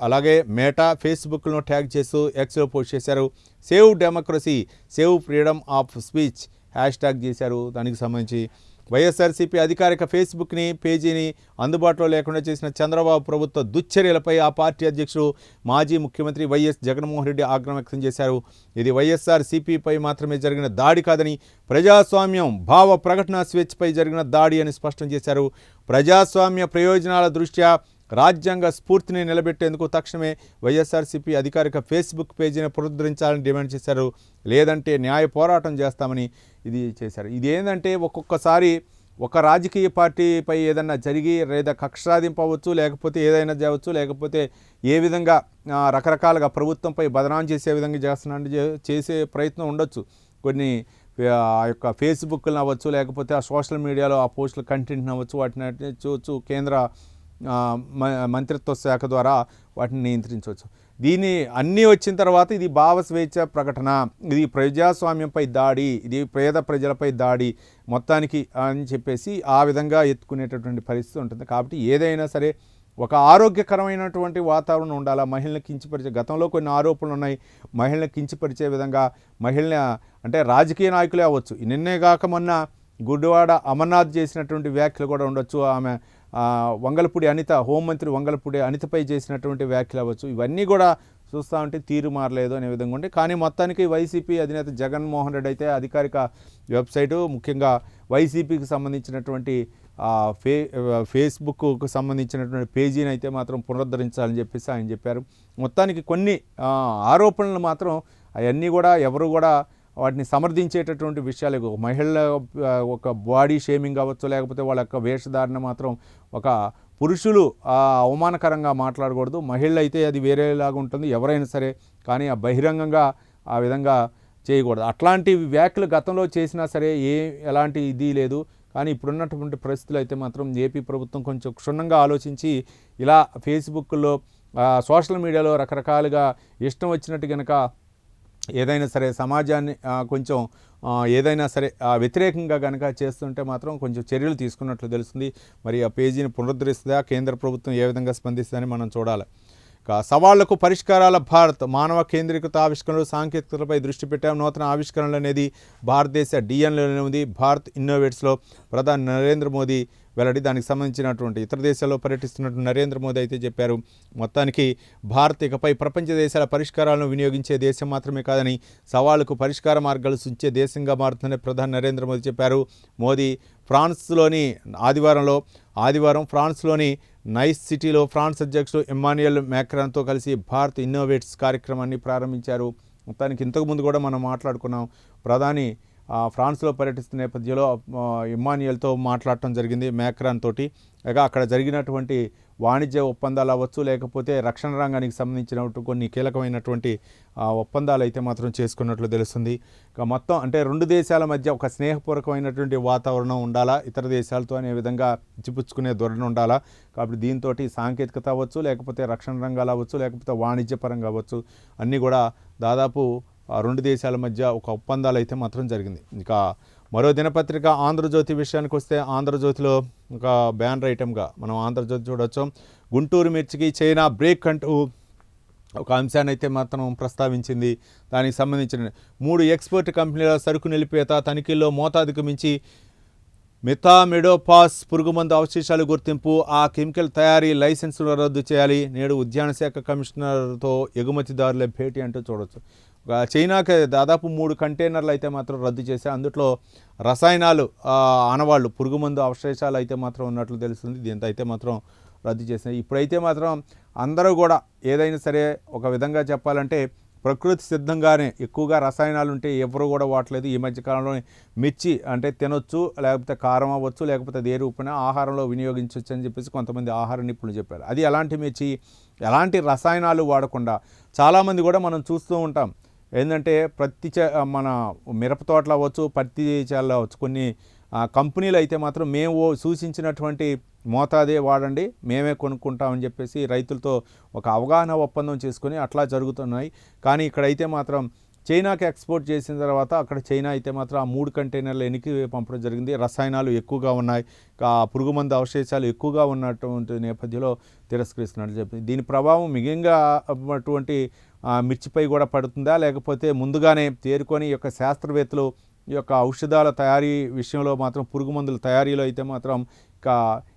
అలాగే మేటా ఫేస్బుక్లను ట్యాగ్ చేస్తూ ఎక్స్లో పోస్ట్ చేశారు. Save democracy, save freedom of speech hashtag చేశారు. దానికి సంబంధించి వైఎస్ఆర్సీపీ అధికారిక ఫేస్బుక్ని పేజీని అందుబాటులో లేకుండా చేసిన చంద్రబాబు ప్రభుత్వ దుశ్చర్యలపై ఆ పార్టీ అధ్యక్షుడు మాజీ ముఖ్యమంత్రి వైఎస్ జగన్మోహన్ రెడ్డి ఆగ్రహం వ్యక్తం చేశారు. ఇది వైఎస్ఆర్సీపీపై మాత్రమే జరిగిన దాడి కాదని, ప్రజాస్వామ్యం, భావ ప్రకటన స్వేచ్ఛపై జరిగిన దాడి అని స్పష్టం చేశారు. ప్రజాస్వామ్య ప్రయోజనాల దృష్ట్యా రాజ్యాంగ స్ఫూర్తిని నిలబెట్టేందుకు తక్షణమే వైఎస్ఆర్సీపీ అధికారిక ఫేస్బుక్ పేజీని పునరుద్ధరించాలని డిమాండ్ చేశారు, లేదంటే న్యాయ పోరాటం చేస్తామని ఇది చేశారు. ఇది ఏంటంటే ఒక్కొక్కసారి ఒక రాజకీయ పార్టీపై ఏదైనా జరిగి లేదా కక్ష సాధింపవచ్చు, లేకపోతే ఏదైనా చేయవచ్చు, లేకపోతే ఏ విధంగా రకరకాలుగా ప్రభుత్వంపై బదనాం చేసే విధంగా చేసే ప్రయత్నం ఉండొచ్చు. కొన్ని ఆ యొక్క ఫేస్బుక్లను అవ్వచ్చు, లేకపోతే ఆ సోషల్ మీడియాలో ఆ పోస్టుల కంటెంట్ని అవ్వచ్చు, వాటిని చూడవచ్చు. కేంద్ర మంత్రిత్వ శాఖ ద్వారా వాటిని నియంత్రించవచ్చు. దీన్ని అన్నీ వచ్చిన తర్వాత ఇది భావ స్వేచ్ఛ ప్రకటన, ఇది ప్రజాస్వామ్యంపై దాడి, ఇది పేద ప్రజలపై దాడి మొత్తానికి అని చెప్పేసి ఆ విధంగా ఎత్తుకునేటటువంటి పరిస్థితి ఉంటుంది. కాబట్టి ఏదైనా సరే ఒక ఆరోగ్యకరమైనటువంటి వాతావరణం ఉండాలి. మహిళలను కించపరిచే, గతంలో కొన్ని ఆరోపణలు ఉన్నాయి, మహిళలను కించపరిచే విధంగా మహిళని అంటే రాజకీయ నాయకులే అవ్వచ్చు. నిన్నే కాక మొన్న గుడివాడ అమర్నాథ్ చేసినటువంటి వ్యాఖ్యలు కూడా ఉండొచ్చు. ఆమె వంగలపూడి అనిత, హోంమంత్రి వంగలపూడి అనితపై చేసినటువంటి వ్యాఖ్యలు అవ్వచ్చు. ఇవన్నీ కూడా చూస్తూ ఉంటే తీరు మారలేదు అనే విధంగా ఉంటే, కానీ మొత్తానికి వైసీపీ అధినేత జగన్మోహన్ రెడ్డి అయితే అధికారిక వెబ్సైటు, ముఖ్యంగా వైసీపీకి సంబంధించినటువంటి ఫేస్బుక్కు సంబంధించినటువంటి పేజీని అయితే మాత్రం పునరుద్ధరించాలని చెప్పేసి ఆయన చెప్పారు. మొత్తానికి కొన్ని ఆరోపణలు మాత్రం అవన్నీ కూడా ఎవరు కూడా వాటిని సమర్థించేటటువంటి విషయాలు. మహిళల ఒక బాడీ షేమింగ్ అవ్వచ్చు, లేకపోతే వాళ్ళ యొక్క వేషధారణ మాత్రం ఒక పురుషులు అవమానకరంగా మాట్లాడకూడదు. మహిళలు అయితే అది వేరేలాగా ఉంటుంది ఎవరైనా సరే, కానీ ఆ బహిరంగంగా ఆ విధంగా చేయకూడదు. అట్లాంటి వ్యాఖ్యలు గతంలో చేసినా సరే ఎలాంటి ఇది లేదు. కానీ ఇప్పుడున్నటువంటి పరిస్థితులు అయితే మాత్రం ఏపీ ప్రభుత్వం కొంచెం క్షుణ్ణంగా ఆలోచించి ఇలా ఫేస్బుక్లో, సోషల్ మీడియాలో రకరకాలుగా ఇష్టం వచ్చినట్టు కనుక ఏదైనా సరే సమాజాన్ని కొంచెం ఏదైనా సరే వ్యతిరేకంగా కనుక చేస్తుంటే మాత్రం కొంచెం చర్యలు తీసుకున్నట్లు తెలుస్తుంది. మరి ఆ పేజీని పునరుద్ధరిస్తుందా, కేంద్ర ప్రభుత్వం ఏ విధంగా స్పందిస్తుందని మనం చూడాలి. సవాళ్లకు పరిష్కారాల భారత్, మానవ కేంద్రీకృత ఆవిష్కరణలు, సాంకేతికతలపై దృష్టి పెట్టాం. నూతన ఆవిష్కరణలు అనేది భారతదేశ డిఎన్ఏలోనే ఉంది. భారత్ ఇన్నోవేట్స్లో ప్రధాని నరేంద్ర మోదీ వెల్లడి. దానికి సంబంధించినటువంటి ఇతర దేశాల్లో పర్యటిస్తున్నటువంటి నరేంద్ర మోదీ అయితే చెప్పారు, మొత్తానికి భారత్ ఇకపై ప్రపంచ దేశాల పరిష్కారాలను వినియోగించే దేశం మాత్రమే కాదని, సవాళ్లకు పరిష్కార మార్గాలు సూచించే దేశంగా మారుతుందని ప్రధాని నరేంద్ర మోదీ చెప్పారు. మోదీ ఫ్రాన్స్లోని ఆదివారం ఫ్రాన్స్లోని నైస్ సిటీలో ఫ్రాన్స్ అధ్యక్షుడు ఎమ్మాన్యుయల్ మ్యాక్రాన్తో కలిసి భారత్ ఇన్నోవేట్స్ కార్యక్రమాన్ని ప్రారంభించారు. మొత్తానికి ఇంతకుముందు కూడా మనం మాట్లాడుకున్నాం, ప్రధాని ఫ్రాన్స్లో పర్యటిస్తున్న నేపథ్యంలో ఇమ్మాన్యుయల్తో మాట్లాడటం జరిగింది, మ్యాక్రాన్ తోటి. అక్కడ జరిగినటువంటి వాణిజ్య ఒప్పందాలు అవ్వచ్చు, లేకపోతే రక్షణ రంగానికి సంబంధించిన కొన్ని కీలకమైనటువంటి ఒప్పందాలు అయితే మాత్రం చేసుకున్నట్లు తెలుస్తుంది. ఇక మొత్తం అంటే రెండు దేశాల మధ్య ఒక స్నేహపూర్వకమైనటువంటి వాతావరణం ఉండాలా, ఇతర దేశాలతో అనే విధంగా ఇచ్చిపుచ్చుకునే ధోరణి ఉండాలా. కాబట్టి దీంతో సాంకేతికత అవ్వచ్చు, లేకపోతే రక్షణ రంగాలు అవ్వచ్చు, లేకపోతే వాణిజ్యపరంగా అవ్వచ్చు, అన్నీ కూడా దాదాపు రెండు దేశాల మధ్య ఒక ఒప్పందాలు అయితే మాత్రం జరిగింది. ఇక మరో దినపత్రిక ఆంధ్రజ్యోతి విషయానికి వస్తే, ఆంధ్రజ్యోతిలో ఒక బ్యానర్ ఐటమ్గా మనం ఆంధ్రజ్యోతి చూడవచ్చు. గుంటూరు మిర్చికి చైనా బ్రేక్ అంటూ ఒక అంశాన్ని అయితే మాత్రం ప్రస్తావించింది. దానికి సంబంధించిన 3 ఎక్స్పోర్ట్ కంపెనీల సరుకు నిలిపేత, తనిఖీల్లో మోతాదుకు మించి మిథామిడోపాస్ పురుగుమందు అవశేషాలు గుర్తింపు, ఆ కెమికల్ తయారీ లైసెన్సులు రద్దు చేయాలి, నేడు ఉద్యాన శాఖ కమిషనర్తో ఎగుమతిదారుల భేటీ అంటూ చూడవచ్చు. చైనాకి దాదాపు 3 కంటైనర్లు అయితే మాత్రం రద్దు చేశారు. అందులో రసాయనాలు ఆనవాళ్ళు పురుగుమందు అవశేషాలు అయితే మాత్రం ఉన్నట్లు తెలుస్తుంది. దీంతో అయితే మాత్రం రద్దు చేసినాయి. ఇప్పుడైతే మాత్రం అందరూ కూడా ఏదైనా సరే ఒక విధంగా చెప్పాలంటే ప్రకృతి సిద్ధంగానే ఎక్కువగా రసాయనాలు ఉంటే ఎవరు కూడా వాడలేదు. ఈ మధ్యకాలంలో మిర్చి అంటే తినొచ్చు, లేకపోతే కారం అవ్వచ్చు, లేకపోతే అదే రూపణ ఆహారంలో వినియోగించవచ్చు అని చెప్పేసి కొంతమంది ఆహార నిపుణులు చెప్పారు. అది ఎలాంటి మిర్చి, ఎలాంటి రసాయనాలు వాడకుండా చాలామంది కూడా మనం చూస్తూ ఉంటాం. ఏంటంటే మన మిరప తోటలు అవ్వచ్చు, పత్తి చేలు అవ్వచ్చు, కొన్ని కంపెనీలు అయితే మాత్రం మేము సూచించినటువంటి మోతాదే వాడండి, మేమే కొనుక్కుంటామని చెప్పేసి రైతులతో ఒక అవగాహన ఒప్పందం చేసుకొని అట్లా జరుగుతున్నాయి. కానీ ఇక్కడైతే మాత్రం చైనాకి ఎక్స్పోర్ట్ చేసిన తర్వాత అక్కడ చైనా అయితే మాత్రం ఆ 3 కంటైనర్లు వెనక్కి పంపడం జరిగింది. రసాయనాలు ఎక్కువగా ఉన్నాయి, పురుగుమందు అవశేషాలు ఎక్కువగా ఉన్నటువంటి నేపథ్యంలో తిరస్కరిస్తున్నట్టు చెప్పింది. దీని ప్రభావం మిగిలిన అటువంటి మిర్చిపై కూడా పడుతుందా, లేకపోతే ముందుగానే తేరుకొని ఈ యొక్క శాస్త్రవేత్తలు ఈ యొక్క ఔషధాల తయారీ విషయంలో మాత్రం పురుగుమందుల తయారీలో అయితే మాత్రం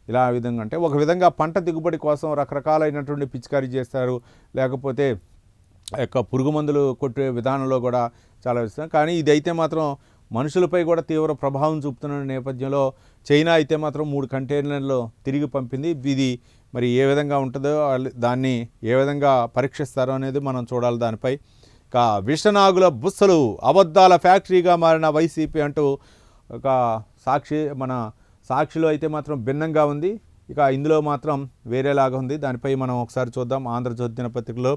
ఇలా విధంగా అంటే ఒక విధంగా పంట దిగుబడి కోసం రకరకాలైనటువంటి పిచికారీ చేస్తారు, లేకపోతే యొక్క పురుగుమందులు కొట్టే విధానంలో కూడా చాలా ఇస్తాం. కానీ ఇదైతే మాత్రం మనుషులపై కూడా తీవ్ర ప్రభావం చూపుతున్న నేపథ్యంలో చైనా అయితే మాత్రం 3 కంటైనర్లు తిరిగి పంపింది. ఇది మరి ఏ విధంగా ఉంటుందో, దాన్ని ఏ విధంగా పరీక్షిస్తారో అనేది మనం చూడాలి. దానిపై విషనాగుల బుస్సలు అబద్ధాల ఫ్యాక్టరీగా మారిన వైసీపీ అంటూ ఒక సాక్షిలో అయితే మాత్రం భిన్నంగా ఉంది. ఇందులో మాత్రం వేరేలాగా ఉంది. దానిపై మనం ఒకసారి చూద్దాం. ఆంధ్రజ్యోతి దినపత్రికలో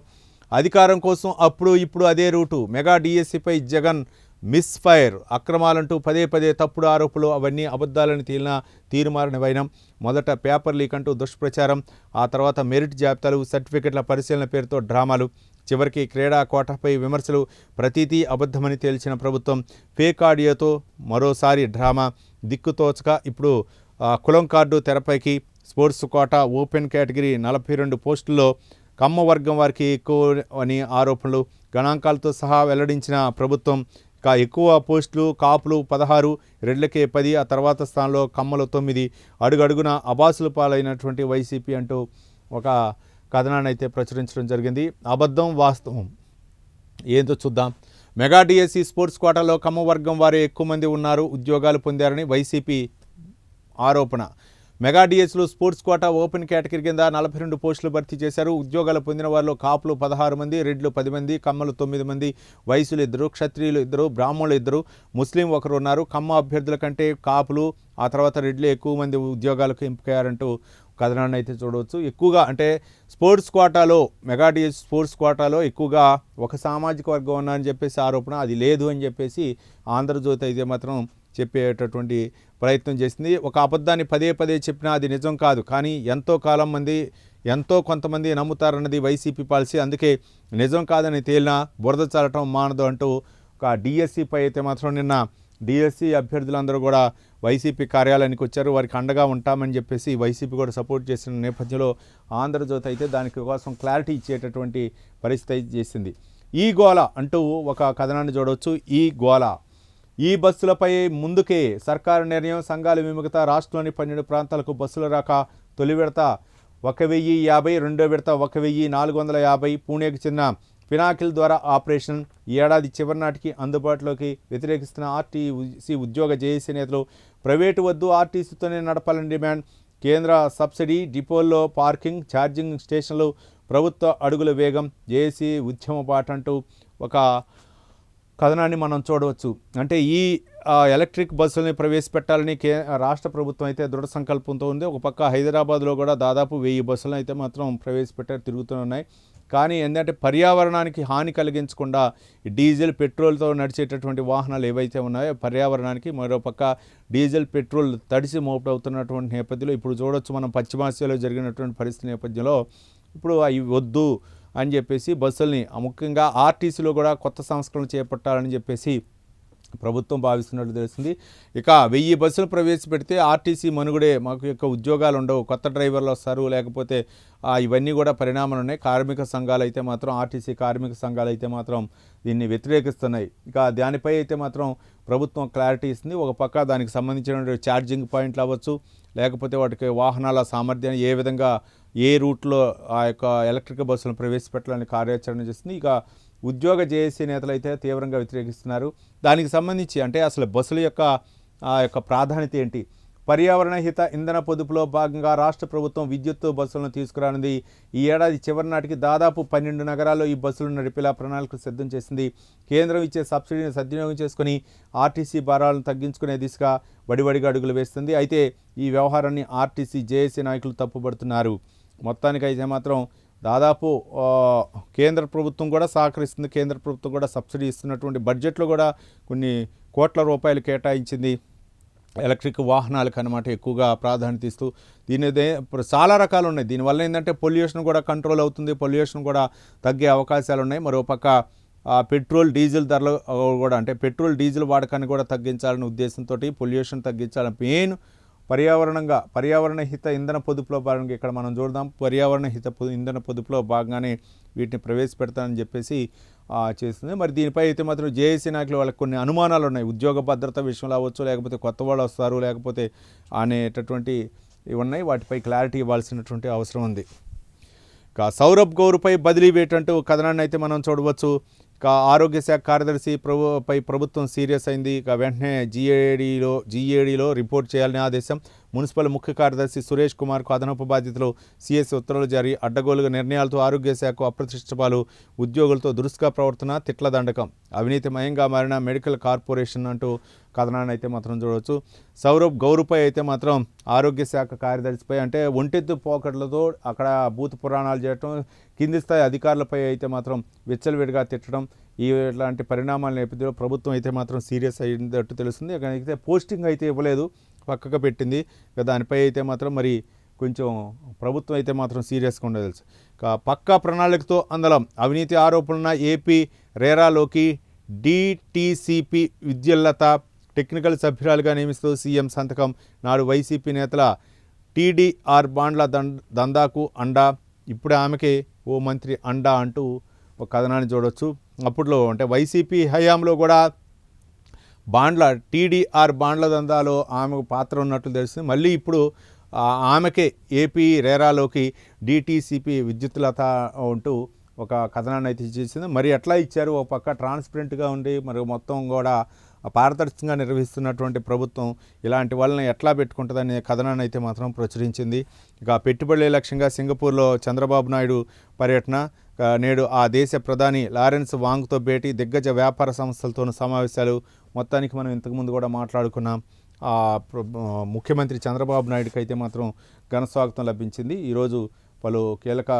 అధికారం కోసం అప్పుడు ఇప్పుడు అదే రూటు, మెగా డిఎస్సిపై జగన్ మిస్ఫైర్, అక్రమాలంటూ పదే తప్పుడు ఆరోపణలు, అవన్నీ అబద్ధాలని తేలిన తీర్మాన వైనం. మొదట పేపర్ లీక్ అంటూ దుష్ప్రచారం, ఆ తర్వాత మెరిట్ జాబితాలు, సర్టిఫికెట్ల పరిశీలన పేరుతో డ్రామాలు, చివరికి క్రీడా కోటాపై విమర్శలు, ప్రతీదీ అబద్ధమని తేల్చిన ప్రభుత్వం, ఫేక్ ఆడియోతో మరోసారి డ్రామా, దిక్కుతోచక ఇప్పుడు కులం కార్డు తెరపైకి, స్పోర్ట్స్ కోటా ఓపెన్ కేటగిరీ 42 పోస్టుల్లో కమ్మ వర్గం వారికి ఎక్కువ అని ఆరోపణలు, గణాంకాలతో సహా వెల్లడించిన ప్రభుత్వం. ఎక్కువ పోస్టులు కాపులు 16, రెడ్లకే 10, ఆ తర్వాత స్థానంలో కమ్మలు 9, అడుగడుగున అబాసులు పాలైనటువంటి వైసీపీ అంటూ ఒక కథనాన్ని అయితే ప్రచురించడం జరిగింది. అబద్ధం వాస్తవం ఏందో చూద్దాం. మెగా డిఎస్సి స్పోర్ట్స్ కోటాలో కమ్మ వర్గం వారే ఎక్కువ మంది ఉన్నారు, ఉద్యోగాలు పొందారని వైసీపీ ఆరోపణ. మెగా డిఎస్లో స్పోర్ట్స్ కోటా ఓపెన్ కేటగిరీ కింద 42 పోస్టులు భర్తీ చేశారు. ఉద్యోగాలు పొందిన వారిలో కాపులు 16 మంది, రెడ్లు 10 మంది, కమ్మలు 9 మంది, వయసులు 2, క్షత్రియులు 2, బ్రాహ్మణులు 2, ముస్లిం 1 ఉన్నారు. కమ్మ అభ్యర్థుల కంటే కాపులు, ఆ తర్వాత రెడ్లు ఎక్కువ మంది ఉద్యోగాలకు ఎంపికయ్యారంటూ కథనాన్ని అయితే చూడవచ్చు. ఎక్కువగా అంటే స్పోర్ట్స్ కోటాలో, మెగా డిఎస్ స్పోర్ట్స్ కోటాలో ఎక్కువగా ఒక సామాజిక వర్గం ఉన్నారని చెప్పేసి ఆరోపణ, అది లేదు అని చెప్పేసి ఆంధ్రజ్యోతి అయితే మాత్రం చెప్పేటటువంటి ప్రయత్నం చేసింది. ఒక అబద్ధాన్ని పదే చెప్పినా అది నిజం కాదు, కానీ ఎంతో కొంతమంది నమ్ముతారన్నది వైసీపీ పాలసీ. అందుకే నిజం కాదని తేలినా బురద చల్లటం మానదు అంటూ ఒక డిఎస్సిపై అయితే మాత్రం నిన్న డిఎస్సి అభ్యర్థులందరూ కూడా వైసీపీ కార్యాలయానికి వచ్చారు. వారికి అండగా ఉంటామని చెప్పేసి వైసీపీ కూడా సపోర్ట్ చేసిన నేపథ్యంలో ఆంధ్రజ్యోతి అయితే దానికి కోసం క్లారిటీ ఇచ్చేటటువంటి పరిస్థితి చేసింది. ఈ గోల అంటూ ఒక కథనాన్ని చూడవచ్చు. ఈ గోల, ఈ బస్సులపై ముందుకే సర్కారు నిర్ణయం, సంఘాల విముఖత, రాష్ట్రంలోని 12 ప్రాంతాలకు బస్సులు రాక తొలి విడత 1050, రెండో విడత 1450. పూణేకి చెందిన పినాకిల్ ద్వారా ఆపరేషన్, ఈ ఏడాది చివరి నాటికి అందుబాటులోకి. వ్యతిరేకిస్తున్న ఆర్టీసీ ఉద్యోగ జేఏసీ నేతలు, ప్రైవేటు వద్దు ఆర్టీసీతోనే నడపాలని డిమాండ్. కేంద్ర సబ్సిడీ, డిపోల్లో పార్కింగ్, ఛార్జింగ్ స్టేషన్లు, ప్రభుత్వ అడుగుల వేగం, జేఏసీ ఉద్యమ బాట అంటూ ఒక కథనాన్ని మనం చూడవచ్చు. అంటే ఈ ఎలక్ట్రిక్ బస్సుల్ని ప్రవేశపెట్టాలని రాష్ట్ర ప్రభుత్వం అయితే దృఢ సంకల్పంతో ఉంది. ఒక పక్క హైదరాబాద్లో కూడా దాదాపు 1000 బస్సులను అయితే మాత్రం ప్రవేశపెట్టారు, తిరుగుతున్నాయి. కానీ ఏంటంటే పర్యావరణానికి హాని కలిగించకుండా డీజిల్ పెట్రోల్తో నడిచేటటువంటి వాహనాలు ఏవైతే ఉన్నాయో పర్యావరణానికి, మరోపక్క డీజిల్ పెట్రోల్ తడిసి మోపుటవుతున్నటువంటి నేపథ్యంలో ఇప్పుడు చూడొచ్చు మనం పశ్చిమాసియాలో జరిగినటువంటి పరిస్థితి నేపథ్యంలో ఇప్పుడు అవి వద్దు అని చెప్పేసి బస్సుల్ని ముఖ్యంగా ఆర్టీసీలో కూడా కొత్త సంస్కరణలు చేపట్టాలని చెప్పేసి ప్రభుత్వం భావిస్తున్నట్లు తెలుస్తుంది. ఇక 1000 బస్సులు ప్రవేశపెడితే ఆర్టీసీ మనుగడే, మాకు యొక్క ఉద్యోగాలు ఉండవు, కొత్త డ్రైవర్లు వస్తారు, లేకపోతే ఇవన్నీ కూడా పరిణామాలు ఉన్నాయి. కార్మిక సంఘాలు అయితే మాత్రం ఆర్టీసీ కార్మిక సంఘాలు అయితే మాత్రం దీన్ని వ్యతిరేకిస్తున్నాయి. ఇక దానిపై అయితే మాత్రం ప్రభుత్వం క్లారిటీ ఇస్తుంది. ఒక పక్క దానికి సంబంధించిన ఛార్జింగ్ పాయింట్లు అవ్వచ్చు, లేకపోతే వాటికి వాహనాల సామర్థ్యాన్ని ఏ విధంగా ఏ రూట్లో ఆ యొక్క ఎలక్ట్రిక్ బస్సులను ప్రవేశపెట్టాలని కార్యాచరణ చేస్తుంది. ఇక ఉద్యోగ జేఏసీ నేతలు అయితే తీవ్రంగా వ్యతిరేకిస్తున్నారు. దానికి సంబంధించి అంటే అసలు బస్సుల యొక్క ప్రాధాన్యత ఏంటి? పర్యావరణ హిత ఇంధన పొదుపులో భాగంగా రాష్ట్ర ప్రభుత్వం విద్యుత్ బస్సులను తీసుకురానుంది. ఈ ఏడాది చివరి నాటికి దాదాపు 12 నగరాల్లో ఈ బస్సులు నడిపేలా ప్రణాళికలు సిద్ధం చేసింది. కేంద్రం ఇచ్చే సబ్సిడీని సద్వినియోగం చేసుకుని ఆర్టీసీ భారాలను తగ్గించుకునే దిశగా వడివడిగా అడుగులు వేస్తుంది. అయితే ఈ వ్యవహారాన్ని ఆర్టీసీ జేఏసీ నాయకులు తప్పుపడుతున్నారు. మొత్తానికైతే మాత్రం దాదాపు కేంద్ర ప్రభుత్వం కూడా సహకరిస్తుంది. కేంద్ర ప్రభుత్వం కూడా సబ్సిడీ ఇస్తున్నటువంటి బడ్జెట్లో కూడా కొన్ని కోట్ల రూపాయలు కేటాయించింది ఎలక్ట్రిక్ వాహనాలకు అన్నమాట, ఎక్కువగా ప్రాధాన్యత ఇస్తూ. చాలా రకాలు ఉన్నాయి. దీనివల్ల ఏంటంటే పొల్యూషన్ కూడా కంట్రోల్ అవుతుంది, పొల్యూషన్ కూడా తగ్గే అవకాశాలు ఉన్నాయి. మరోపక్క పెట్రోల్ డీజిల్ ధరలు కూడా, అంటే పెట్రోల్ డీజిల్ వాడకాన్ని కూడా తగ్గించాలనే ఉద్దేశంతో పొల్యూషన్ తగ్గించాలని మెయిన్ పర్యావరణ హిత ఇంధన పొదుపులో భాగంగా ఇక్కడ మనం చూద్దాం. పర్యావరణ హిత ఇంధన పొదుపులో భాగంగానే వీటిని ప్రవేశపెడతానని చెప్పేసి చేస్తుంది. మరి దీనిపై అయితే మాత్రం జేఏసీ నాయకులు వాళ్ళకి కొన్ని అనుమానాలు ఉన్నాయి. ఉద్యోగ భద్రత విషయంలో అవ్వచ్చు, లేకపోతే కొత్త వాళ్ళు వస్తారు, లేకపోతే అనేటటువంటి ఇవి ఉన్నాయి. వాటిపై క్లారిటీ ఇవ్వాల్సినటువంటి అవసరం ఉంది. ఇక సౌరభ్ గౌర్పై బదిలీ వేటంటూ కథనాన్ని అయితే మనం చూడవచ్చు. ఇక ఆరోగ్య శాఖ కార్యదర్శి ప్రభుత్వం సీరియస్ అయింది. ఇక వెంటనే జీఏడీలో రిపోర్ట్ చేయాలని ఆదేశం. మున్సిపల్ ముఖ్య కార్యదర్శి సురేష్ కుమార్కు అదనపు బాధ్యతలు, సిఎస్ ఉత్తర్వులు జారీ. అడ్డగోలుగా నిర్ణయాలతో ఆరోగ్య శాఖ అప్రతిష్టపాలు, ఉద్యోగులతో దురుసుగా ప్రవర్తన, తిట్ల దండకం, అవినీతిమయంగా మారిన మెడికల్ కార్పొరేషన్ అంటూ కథనాన్ని అయితే మాత్రం చూడవచ్చు. సౌరభ్ గౌర్పై అయితే మాత్రం ఆరోగ్య శాఖ కార్యదర్శిపై అంటే ఒంటెత్తు పోకట్లతో అక్కడ భూత పురాణాలు చేయటం, కింది స్థాయి అధికారులపై అయితే మాత్రం విచ్చలవిడిగా తిట్టడం, ఇలాంటి పరిణామాల నేపథ్యంలో ప్రభుత్వం అయితే మాత్రం సీరియస్ అయ్యేటట్టు తెలుస్తుంది. అయితే పోస్టింగ్ అయితే ఇవ్వలేదు, పక్కగా పెట్టింది. దానిపై అయితే మాత్రం మరి కొంచెం ప్రభుత్వం అయితే మాత్రం సీరియస్గా ఉండదు తెలుసు. పక్కా ప్రణాళికతో అందలం, అవినీతి ఆరోపణల ఏపీ రేరాలోకి డిటిసిపి విద్యుల్లత టెక్నికల్ సభ్యురాలుగా నియమిస్తూ సీఎం సంతకం. నాడు వైసీపీ నేతల టీడీఆర్ బాండ్ల దందాకు అండా, ఇప్పుడు ఆమెకి ఓ మంత్రి అండా అంటూ ఒక కథనాన్ని చూడవచ్చు. అప్పట్లో అంటే వైసీపీ హయాంలో కూడా టీడీఆర్ బాండ్ల దందాలో ఆమెకు పాత్ర ఉన్నట్లు తెలుస్తుంది. మళ్ళీ ఇప్పుడు ఆమెకే ఏపీ రేరాలోకి డిటిసిపి విద్యుత్లత అంటూ ఒక కథనాన్ని అయితే చేసింది. మరి ఎట్లా ఇచ్చారు? ఒక పక్క ట్రాన్స్పరెంట్గా ఉండి మరి మొత్తం కూడా పారదర్శకంగా నిర్వహిస్తున్నటువంటి ప్రభుత్వం ఇలాంటి వాళ్ళని ఎట్లా పెట్టుకుంటుందనే కథనాన్ని అయితే మాత్రం ప్రచురించింది. ఇక పెట్టుబడుల లక్ష్యంగా సింగపూర్లో చంద్రబాబు నాయుడు పర్యటన. నేడు ఆ దేశ ప్రధాని లారెన్స్ వాంగ్తో భేటీ, దిగ్గజ వ్యాపార సంస్థలతోనూ సమావేశాలు. మొత్తానికి మనం ఇంతకుముందు కూడా మాట్లాడుకున్నాం. ముఖ్యమంత్రి చంద్రబాబు నాయుడుకి అయితే మాత్రం ఘనస్వాగతం లభించింది. ఈరోజు పలు కీలక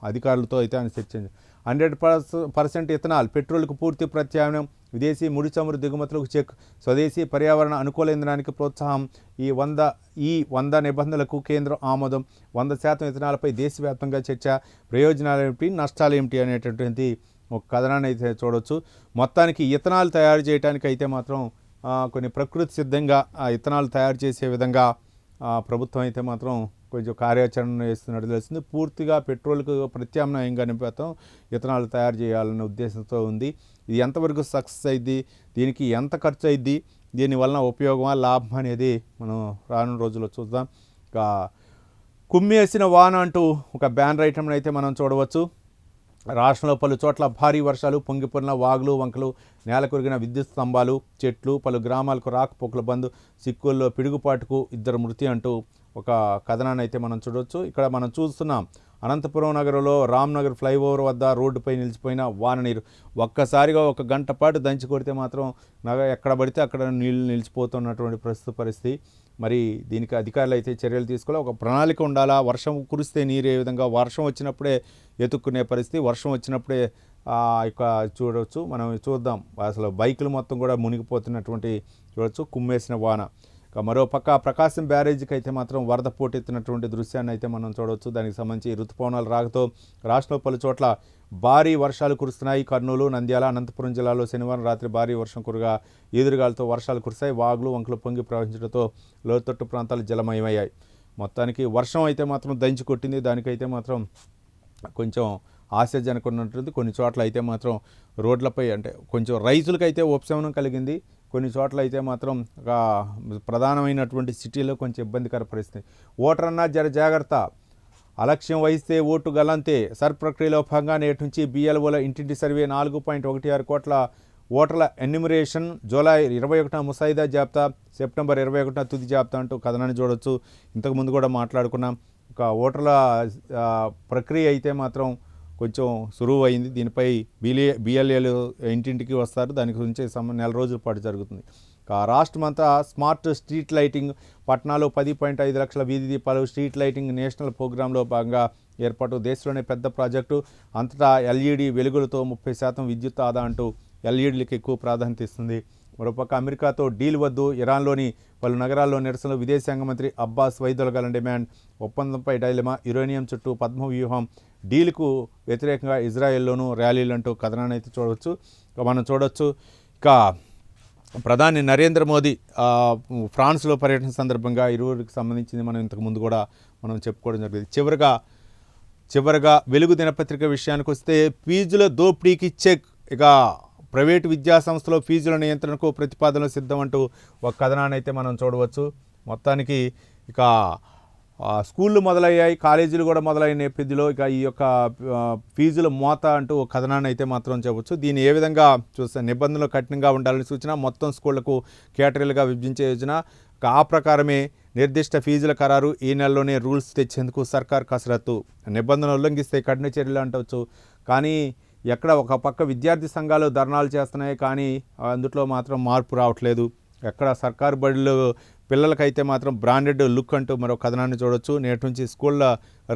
అధికారులతో అయితే ఆయన చర్చించారు. 100% ఇథనాల్ పెట్రోల్కు పూర్తి ప్రత్యామ్నాయం, విదేశీ ముడి చమురు దిగుమతులకు చెక్, స్వదేశీ పర్యావరణ అనుకూల ఇంధనానికి ప్రోత్సాహం. ఈ 100 నిబంధనలకు కేంద్రం ఆమోదం. 100% ఇథనాల్పై దేశవ్యాప్తంగా చర్చ. ప్రయోజనాలు ఏమిటి, నష్టాలు ఏమిటి అనేటటువంటి ఒక కథనాన్ని అయితే చూడవచ్చు. మొత్తానికి ఇథనాల్ తయారు చేయడానికి అయితే మాత్రం కొన్ని ప్రకృతి సిద్ధంగా ఇథనాల్ తయారు చేసే విధంగా ప్రభుత్వం అయితే మాత్రం కొంచెం కార్యాచరణ చేస్తున్నట్టు తెలుస్తుంది. పూర్తిగా పెట్రోల్కు ప్రత్యామ్నాయంగా నింపుతాం ఇథనాల్ తయారు చేయాలనే ఉద్దేశంతో ఉంది. ఇది ఎంతవరకు సక్సెస్ అయింది, దీనికి ఎంత ఖర్చు అయింది, దీనివలన ఉపయోగమా లాభం అనేది మనం రానున్న రోజుల్లో చూద్దాం. ఇక కుమ్మేసిన వాన అంటూ ఒక బ్యానర్ ఐటమ్ని అయితే మనం చూడవచ్చు. రాష్ట్రంలో పలు చోట్ల భారీ వర్షాలు, పొంగిపోయిన వాగులు వంకలు, నేల కొరిగిన విద్యుత్ స్తంభాలు, చెట్లు, పలు గ్రామాలకు రాకపోకల బంద్, సిక్కుల్లో పిడుగుపాటుకు 2 మృతి అంటూ ఒక కథనాన్ని అయితే మనం చూడవచ్చు. ఇక్కడ మనం చూస్తున్నాం అనంతపురం నగరంలో రామ్నగర్ ఫ్లైఓవర్ వద్ద రోడ్డుపై నిలిచిపోయిన వాన నీరు. ఒక్కసారిగా 1 గంట పాటు దంచి కొడితే మాత్రం ఎక్కడ పడితే అక్కడ నీళ్లు నిలిచిపోతున్నటువంటి ప్రస్తుత పరిస్థితి. మరి దీనికి అధికారులు అయితే చర్యలు తీసుకోవాలి. ఒక ప్రణాళిక ఉండాలా. వర్షం కురిస్తే నీరు ఏ విధంగా, వర్షం వచ్చినప్పుడే ఎత్తుక్కునే పరిస్థితి, వర్షం వచ్చినప్పుడే ఇక చూడవచ్చు. మనం చూద్దాం, అసలు బైకులు మొత్తం కూడా మునిగిపోతున్నటువంటి చూడవచ్చు, కుమ్మేసిన వాన. మరోపక్క ప్రకాశం బ్యారేజీకి అయితే మాత్రం వరద పోటెత్తినటువంటి దృశ్యాన్ని అయితే మనం చూడవచ్చు. దానికి సంబంధించి రుతుపవనాల రాకతో రాష్ట్రంలో పలు చోట్ల భారీ వర్షాలు కురుస్తున్నాయి. కర్నూలు, నంద్యాల, అనంతపురం జిల్లాలో శనివారం రాత్రి భారీ వర్షం కురగా ఈదురుగాలతో వర్షాలు కురిశాయి. వాగులు వంకలు పొంగి ప్రవహించడంతో లోతట్టు ప్రాంతాలు జలమయమయ్యాయి. మొత్తానికి వర్షం అయితే మాత్రం దంచి కొట్టింది. దానికైతే మాత్రం కొంచెం ఆశాజనకున్నట్టుంది. కొన్ని చోట్ల అయితే మాత్రం రోడ్లపై అంటే కొంచెం రైతులకైతే ఉపశమనం కలిగింది. కొన్ని చోట్ల అయితే మాత్రం ప్రధానమైనటువంటి సిటీలో కొంచెం ఇబ్బందికర పరిస్థితి. ఓటర్ అన్నా జాగ్రత్త, అలక్ష్యం వహిస్తే ఓటు గలంతే. సర్ ప్రక్రియలో భాగంగా నేటి నుంచి BLOల ఇంటింటి సర్వే 4.16 కోట్ల ఓటర్ల ఎన్యూమరేషన్. జూలై 21న ముసాయిదా జాబితా, సెప్టెంబర్ 21న తుది జాబితా అంటూ కథనాన్ని చూడవచ్చు. ఇంతకుముందు కూడా మాట్లాడుకున్నాం. ఒక ఓటర్ల ప్రక్రియ అయితే మాత్రం కొంచెం సులువు అయింది. దీనిపై BLAలు ఇంటింటికి వస్తారు. దాని గురించి నెల రోజుల పాటు జరుగుతుంది. రాష్ట్రమంతా స్మార్ట్ స్ట్రీట్ లైటింగ్. పట్నాలో 10.5 లక్షల వీధి దీపాలు స్ట్రీట్ లైటింగ్ నేషనల్ ప్రోగ్రాంలో భాగంగా ఏర్పాటు. దేశంలోనే పెద్ద ప్రాజెక్టు. అంతటా LED వెలుగులతో 30% విద్యుత్ ఆదా అంటూ LEDలకు ఎక్కువ ప్రాధాన్యత ఇస్తుంది. మరోపక్క అమెరికాతో డీల్ వద్దు. ఇరాన్లోని పలు నగరాల్లో నిరసనలు. విదేశాంగ మంత్రి అబ్బాస్ వైదొలగాలని డిమాండ్. ఒప్పందంపై డైలమా. యురేనియం చుట్టూ పద్మ వ్యూహం. డీల్కు వ్యతిరేకంగా ఇజ్రాయెల్లోనూ ర్యాలీలు అంటూ కథనాన్ని అయితే చూడవచ్చు. మనం చూడవచ్చు. ఇక ప్రధాని నరేంద్ర మోదీ ఫ్రాన్స్లో పర్యటన సందర్భంగా ఇరువురికి సంబంధించింది మనం ఇంతకుముందు కూడా మనం చెప్పుకోవడం జరిగింది. చివరగా వెలుగు దినపత్రిక విషయానికి వస్తే ఫీజుల దోపిడీకి చెక్. ఇక ప్రైవేటు విద్యాసంస్థలో ఫీజుల నియంత్రణకు ప్రతిపాదనలు సిద్ధం అంటూ ఒక కథనాన్ని అయితే మనం చూడవచ్చు. మొత్తానికి ఇక స్కూళ్ళు మొదలయ్యాయి, కాలేజీలు కూడా మొదలైన నేపథ్యంలో ఇక ఈ యొక్క ఫీజుల మోత అంటూ ఒక కథనాన్ని అయితే మాత్రం చెప్పవచ్చు. దీన్ని ఏ విధంగా చూస్తే నిబంధనలు కఠినంగా ఉండాలని సూచన. మొత్తం స్కూళ్లకు కేటగిరీలుగా విభజించే యోజన. ఆ ప్రకారమే నిర్దిష్ట ఫీజుల ఖరారు. ఈ నెలలోనే రూల్స్ తెచ్చేందుకు సర్కార్ కసరత్తు. నిబంధనలు ఉల్లంఘిస్తే కఠిన చర్యలు అంటవచ్చు. కానీ ఎక్కడ ఒక పక్క విద్యార్థి సంఘాలు ధర్నాలు చేస్తున్నాయి, కానీ అందులో మాత్రం మార్పు రావట్లేదు. ఎక్కడ సర్కారు బడులు పిల్లలకైతే మాత్రం బ్రాండెడ్ లుక్ అంటూ మరో కథనాన్ని చూడవచ్చు. నేటి నుంచి స్కూళ్ళ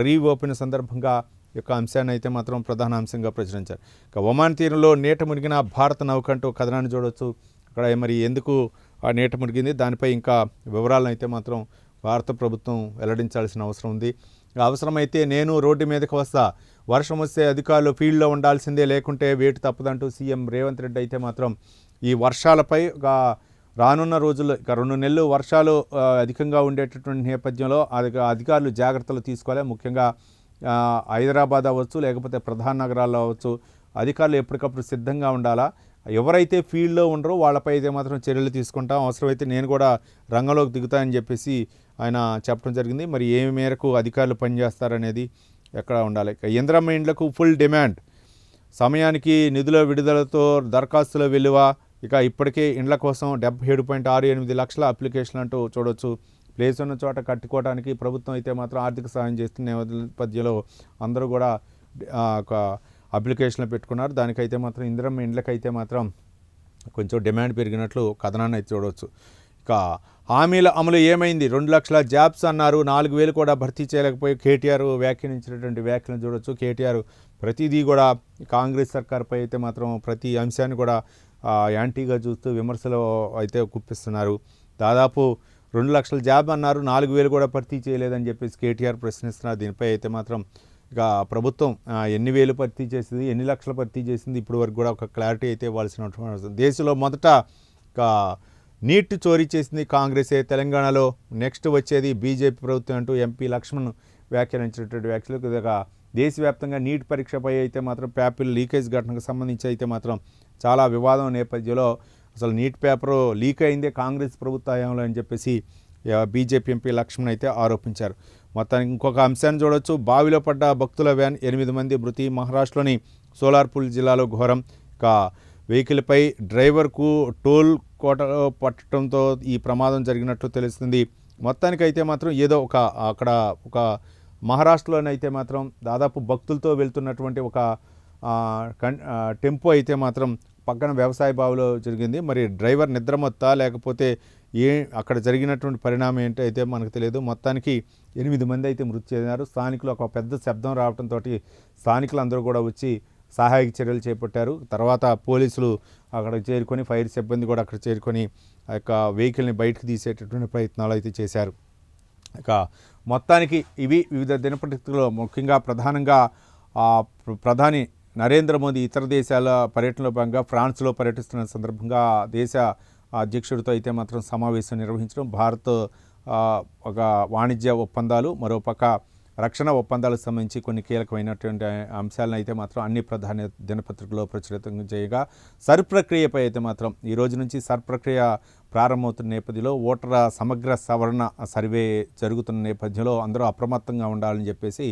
రీఓపెన్ సందర్భంగా యొక్క అంశాన్ని అయితే మాత్రం ప్రధాన అంశంగా ప్రచురించారు. ఇక ఒమాన్ తీరంలో నీట మునిగిన భారత నౌక అంటూ కథనాన్ని చూడవచ్చు. అక్కడ మరి ఎందుకు ఆ నీట మునిగింది, దానిపై ఇంకా వివరాలను అయితే మాత్రం భారత ప్రభుత్వం వెల్లడించాల్సిన అవసరం ఉంది. అవసరమైతే నేను రోడ్డు మీదకి వస్తా, వర్షం వస్తే అధికారులు ఫీల్డ్లో ఉండాల్సిందే, లేకుంటే వేటు తప్పదంటూ సీఎం రేవంత్ రెడ్డి అయితే మాత్రం ఈ వర్షాలపై రానున్న రోజుల్లో ఇక 2 నెలలు వర్షాలు అధికంగా ఉండేటటువంటి నేపథ్యంలో అధికారులు జాగ్రత్తలు తీసుకోవాలి. ముఖ్యంగా హైదరాబాద్ అవ్వచ్చు, లేకపోతే ప్రధాన నగరాల్లో అవ్వచ్చు, అధికారులు ఎప్పటికప్పుడు సిద్ధంగా ఉండాలా. ఎవరైతే ఫీల్డ్లో ఉండరో వాళ్ళపై అయితే మాత్రం చర్యలు తీసుకుంటాం, అవసరమైతే నేను కూడా రంగంలోకి దిగుతానని చెప్పేసి ఆయన చెప్పడం జరిగింది. మరి ఏ మేరకు అధికారులు పనిచేస్తారనేది ఎక్కడ ఉండాలి. ఇక ఇందిరమ్మ ఇండ్లకు ఫుల్ డిమాండ్. సమయానికి నిధుల విడుదలతో దరఖాస్తుల విలువ. ఇక ఇప్పటికే ఇండ్ల కోసం 77.68 లక్షల అప్లికేషన్లు అంటూ చూడవచ్చు. ప్లేస్ ఉన్న చోట కట్టుకోవడానికి ప్రభుత్వం అయితే మాత్రం ఆర్థిక సహాయం చేస్తున్న నేపథ్యంలో అందరూ కూడా ఒక అప్లికేషన్లు పెట్టుకున్నారు. దానికైతే మాత్రం ఇందిరమ్మ ఇండ్లకైతే మాత్రం కొంచెం డిమాండ్ పెరిగినట్లు కథనాన్ని అయితే చూడవచ్చు. ఇక హామీల అమలు ఏమైంది? 2 లక్షల జాబ్స్ అన్నారు, 4,000 కూడా భర్తీ చేయలేకపోయి కేటీఆర్ వ్యాఖ్యానించినటువంటి వ్యాఖ్యలను చూడవచ్చు. కేటీఆర్ ప్రతిదీ కూడా కాంగ్రెస్ సర్కార్పై అయితే మాత్రం ప్రతి అంశాన్ని కూడా యాంటీగా చూస్తూ విమర్శలు అయితే కుప్పిస్తున్నారు. దాదాపు 2 లక్షల జాబ్ అన్నారు, 4,000 కూడా భర్తీ చేయలేదని చెప్పేసి కేటీఆర్ ప్రశ్నిస్తున్నారు. దీనిపై అయితే మాత్రం ఇక ప్రభుత్వం ఎన్ని వేలు భర్తీ చేసింది, ఎన్ని లక్షలు భర్తీ చేసింది, ఇప్పుడు వరకు కూడా ఒక క్లారిటీ అయితే ఇవ్వాల్సిన దేశంలో మొదట ఇక నీట్ చోరీ చేసింది కాంగ్రెసే, తెలంగాణలో నెక్స్ట్ వచ్చేది బీజేపీ ప్రభుత్వం అంటూ ఎంపీ లక్ష్మణ్ వ్యాఖ్యానించినటువంటి వ్యాఖ్యలు. ఇక దేశవ్యాప్తంగా నీట్ పరీక్షపై అయితే మాత్రం పేపర్ లీకేజ్ ఘటనకు సంబంధించి అయితే మాత్రం చాలా వివాదం నేపథ్యంలో అసలు నీట్ పేపరు లీక్ అయిందే కాంగ్రెస్ ప్రభుత్వ హయాంలో అని చెప్పేసి బీజేపీ ఎంపీ లక్ష్మణ్ అయితే ఆరోపించారు. మొత్తానికి ఇంకొక అంశాన్ని చూడవచ్చు. బావిలో పడ్డ భక్తుల వ్యాన్, 8 మంది మృతి. మహారాష్ట్రలోని సోలార్పూర్ జిల్లాలో ఘోరం. ఇక వెహికల్పై డ్రైవర్కు టోల్ కోట పట్టడంతో ఈ ప్రమాదం జరిగినట్లు తెలుస్తుంది. మొత్తానికైతే మాత్రం ఏదో అక్కడ ఒక మహారాష్ట్రలోనైతే మాత్రం దాదాపు భక్తులతో వెళ్తున్నటువంటి ఒక టెంపో అయితే మాత్రం పక్కన వ్యవసాయ బావిలో జరిగింది. మరి డ్రైవర్ నిద్రమత్తా లేకపోతే అక్కడ జరిగినటువంటి పరిణామం ఏంటో అయితే మనకు తెలియదు. మొత్తానికి 8 మంది అయితే మృతి చెందారు. స్థానికులు ఒక పెద్ద శబ్దం రావడంతో స్థానికులు అందరూ కూడా వచ్చి సహాయక చర్యలు చేపట్టారు. తర్వాత పోలీసులు అక్కడ చేరుకొని, ఫైర్ సిబ్బంది కూడా అక్కడ చేరుకొని ఆ యొక్క వెహికల్ని బయటకు తీసేటటువంటి ప్రయత్నాలు అయితే చేశారు. ఇక మొత్తానికి ఇవి వివిధ దినపత్రికల్లో ముఖ్యంగా ప్రధానంగా ప్రధాని నరేంద్ర మోదీ ఇతర దేశాల పర్యటనలో భాగంగా ఫ్రాన్స్లో పర్యటిస్తున్న సందర్భంగా దేశ అధ్యక్షుడితో అయితే మాత్రం సమావేశం నిర్వహించడం, భారత్ ఒక వాణిజ్య ఒప్పందాలు, మరోపక్క రక్షణ ఒప్పందాలకు సంబంధించి కొన్ని కీలకమైనటువంటి అంశాలను అయితే మాత్రం అన్ని ప్రధాన దినపత్రికల్లో ప్రచురితం చేయగా, సర్ ప్రక్రియపై అయితే మాత్రం ఈ రోజు నుంచి సర్ ప్రక్రియ ప్రారంభమవుతున్న నేపథ్యంలో ఓటర్ల సమగ్ర సవరణ సర్వే జరుగుతున్న నేపథ్యంలో అందరూ అప్రమత్తంగా ఉండాలని చెప్పేసి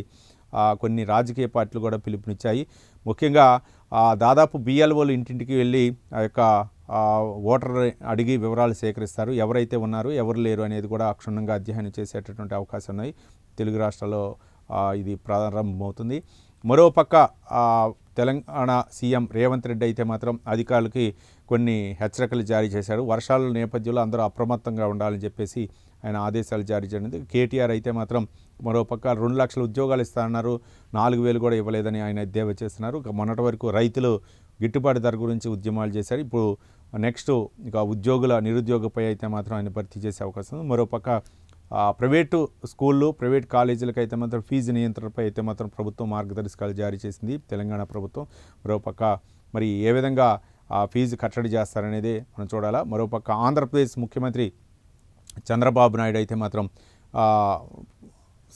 కొన్ని రాజకీయ పార్టీలు కూడా పిలుపునిచ్చాయి. ముఖ్యంగా దాదాపు బిఎల్ఓలు ఇంటింటికి వెళ్ళి ఆ యొక్క ఓటర్ అడిగి వివరాలు సేకరిస్తారు. ఎవరైతే ఉన్నారో ఎవరు లేరు అనేది కూడా క్షుణ్ణంగా అధ్యయనం చేసేటటువంటి అవకాశం ఉన్నాయి. తెలుగు రాష్ట్రాల్లో ఇది ప్రారంభమవుతుంది. మరోపక్క తెలంగాణ సీఎం రేవంత్ రెడ్డి అయితే మాత్రం అధికారులకి కొన్ని హెచ్చరికలు జారీ చేశారు. వర్షాల నేపథ్యంలో అందరూ అప్రమత్తంగా ఉండాలని చెప్పేసి ఆయన ఆదేశాలు జారీ చేయనుంది. కేటీఆర్ అయితే మాత్రం మరోపక్క 2 లక్షల ఉద్యోగాలు ఇస్తారన్నారు, 4,000 కూడా ఇవ్వలేదని ఆయన ఎద్దేవా చేస్తున్నారు. మొన్నటి వరకు రైతులు గిట్టుబాటు ధర గురించి ఉద్యమాలు చేశారు. ఇప్పుడు నెక్స్ట్ ఇక నిరుద్యోగపై అయితే మాత్రం ఆయన భర్తీ చేసే అవకాశం ఉంది. మరోపక్క ప్రైవేటు స్కూళ్ళు, ప్రైవేట్ కాలేజీలకు అయితే మాత్రం ఫీజు నియంత్రణపై అయితే మాత్రం ప్రభుత్వం మార్గదర్శకాలు జారీ చేసింది తెలంగాణ ప్రభుత్వం. మరోపక్క మరి ఏ విధంగా ఫీజు కట్టడి చేస్తారనేది మనం చూడాలా. మరోపక్క ఆంధ్రప్రదేశ్ ముఖ్యమంత్రి చంద్రబాబు నాయుడు అయితే మాత్రం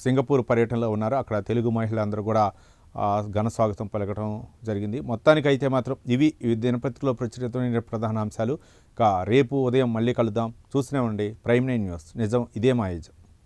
సింగపూర్ పర్యటనలో ఉన్నారు. అక్కడ తెలుగు మహిళలందరూ కూడా ఘన స్వాగతం పలకడం జరిగింది. మొత్తానికైతే మాత్రం ఇవి దినపత్రికలో ప్రచురితమైన ప్రధాన అంశాలు. రేపు ఉదయం మళ్ళీ కలుద్దాం. చూస్తూనే ఉండండి ప్రైమ్ 9 న్యూస్. నిజం ఇదే మా ఏజ్.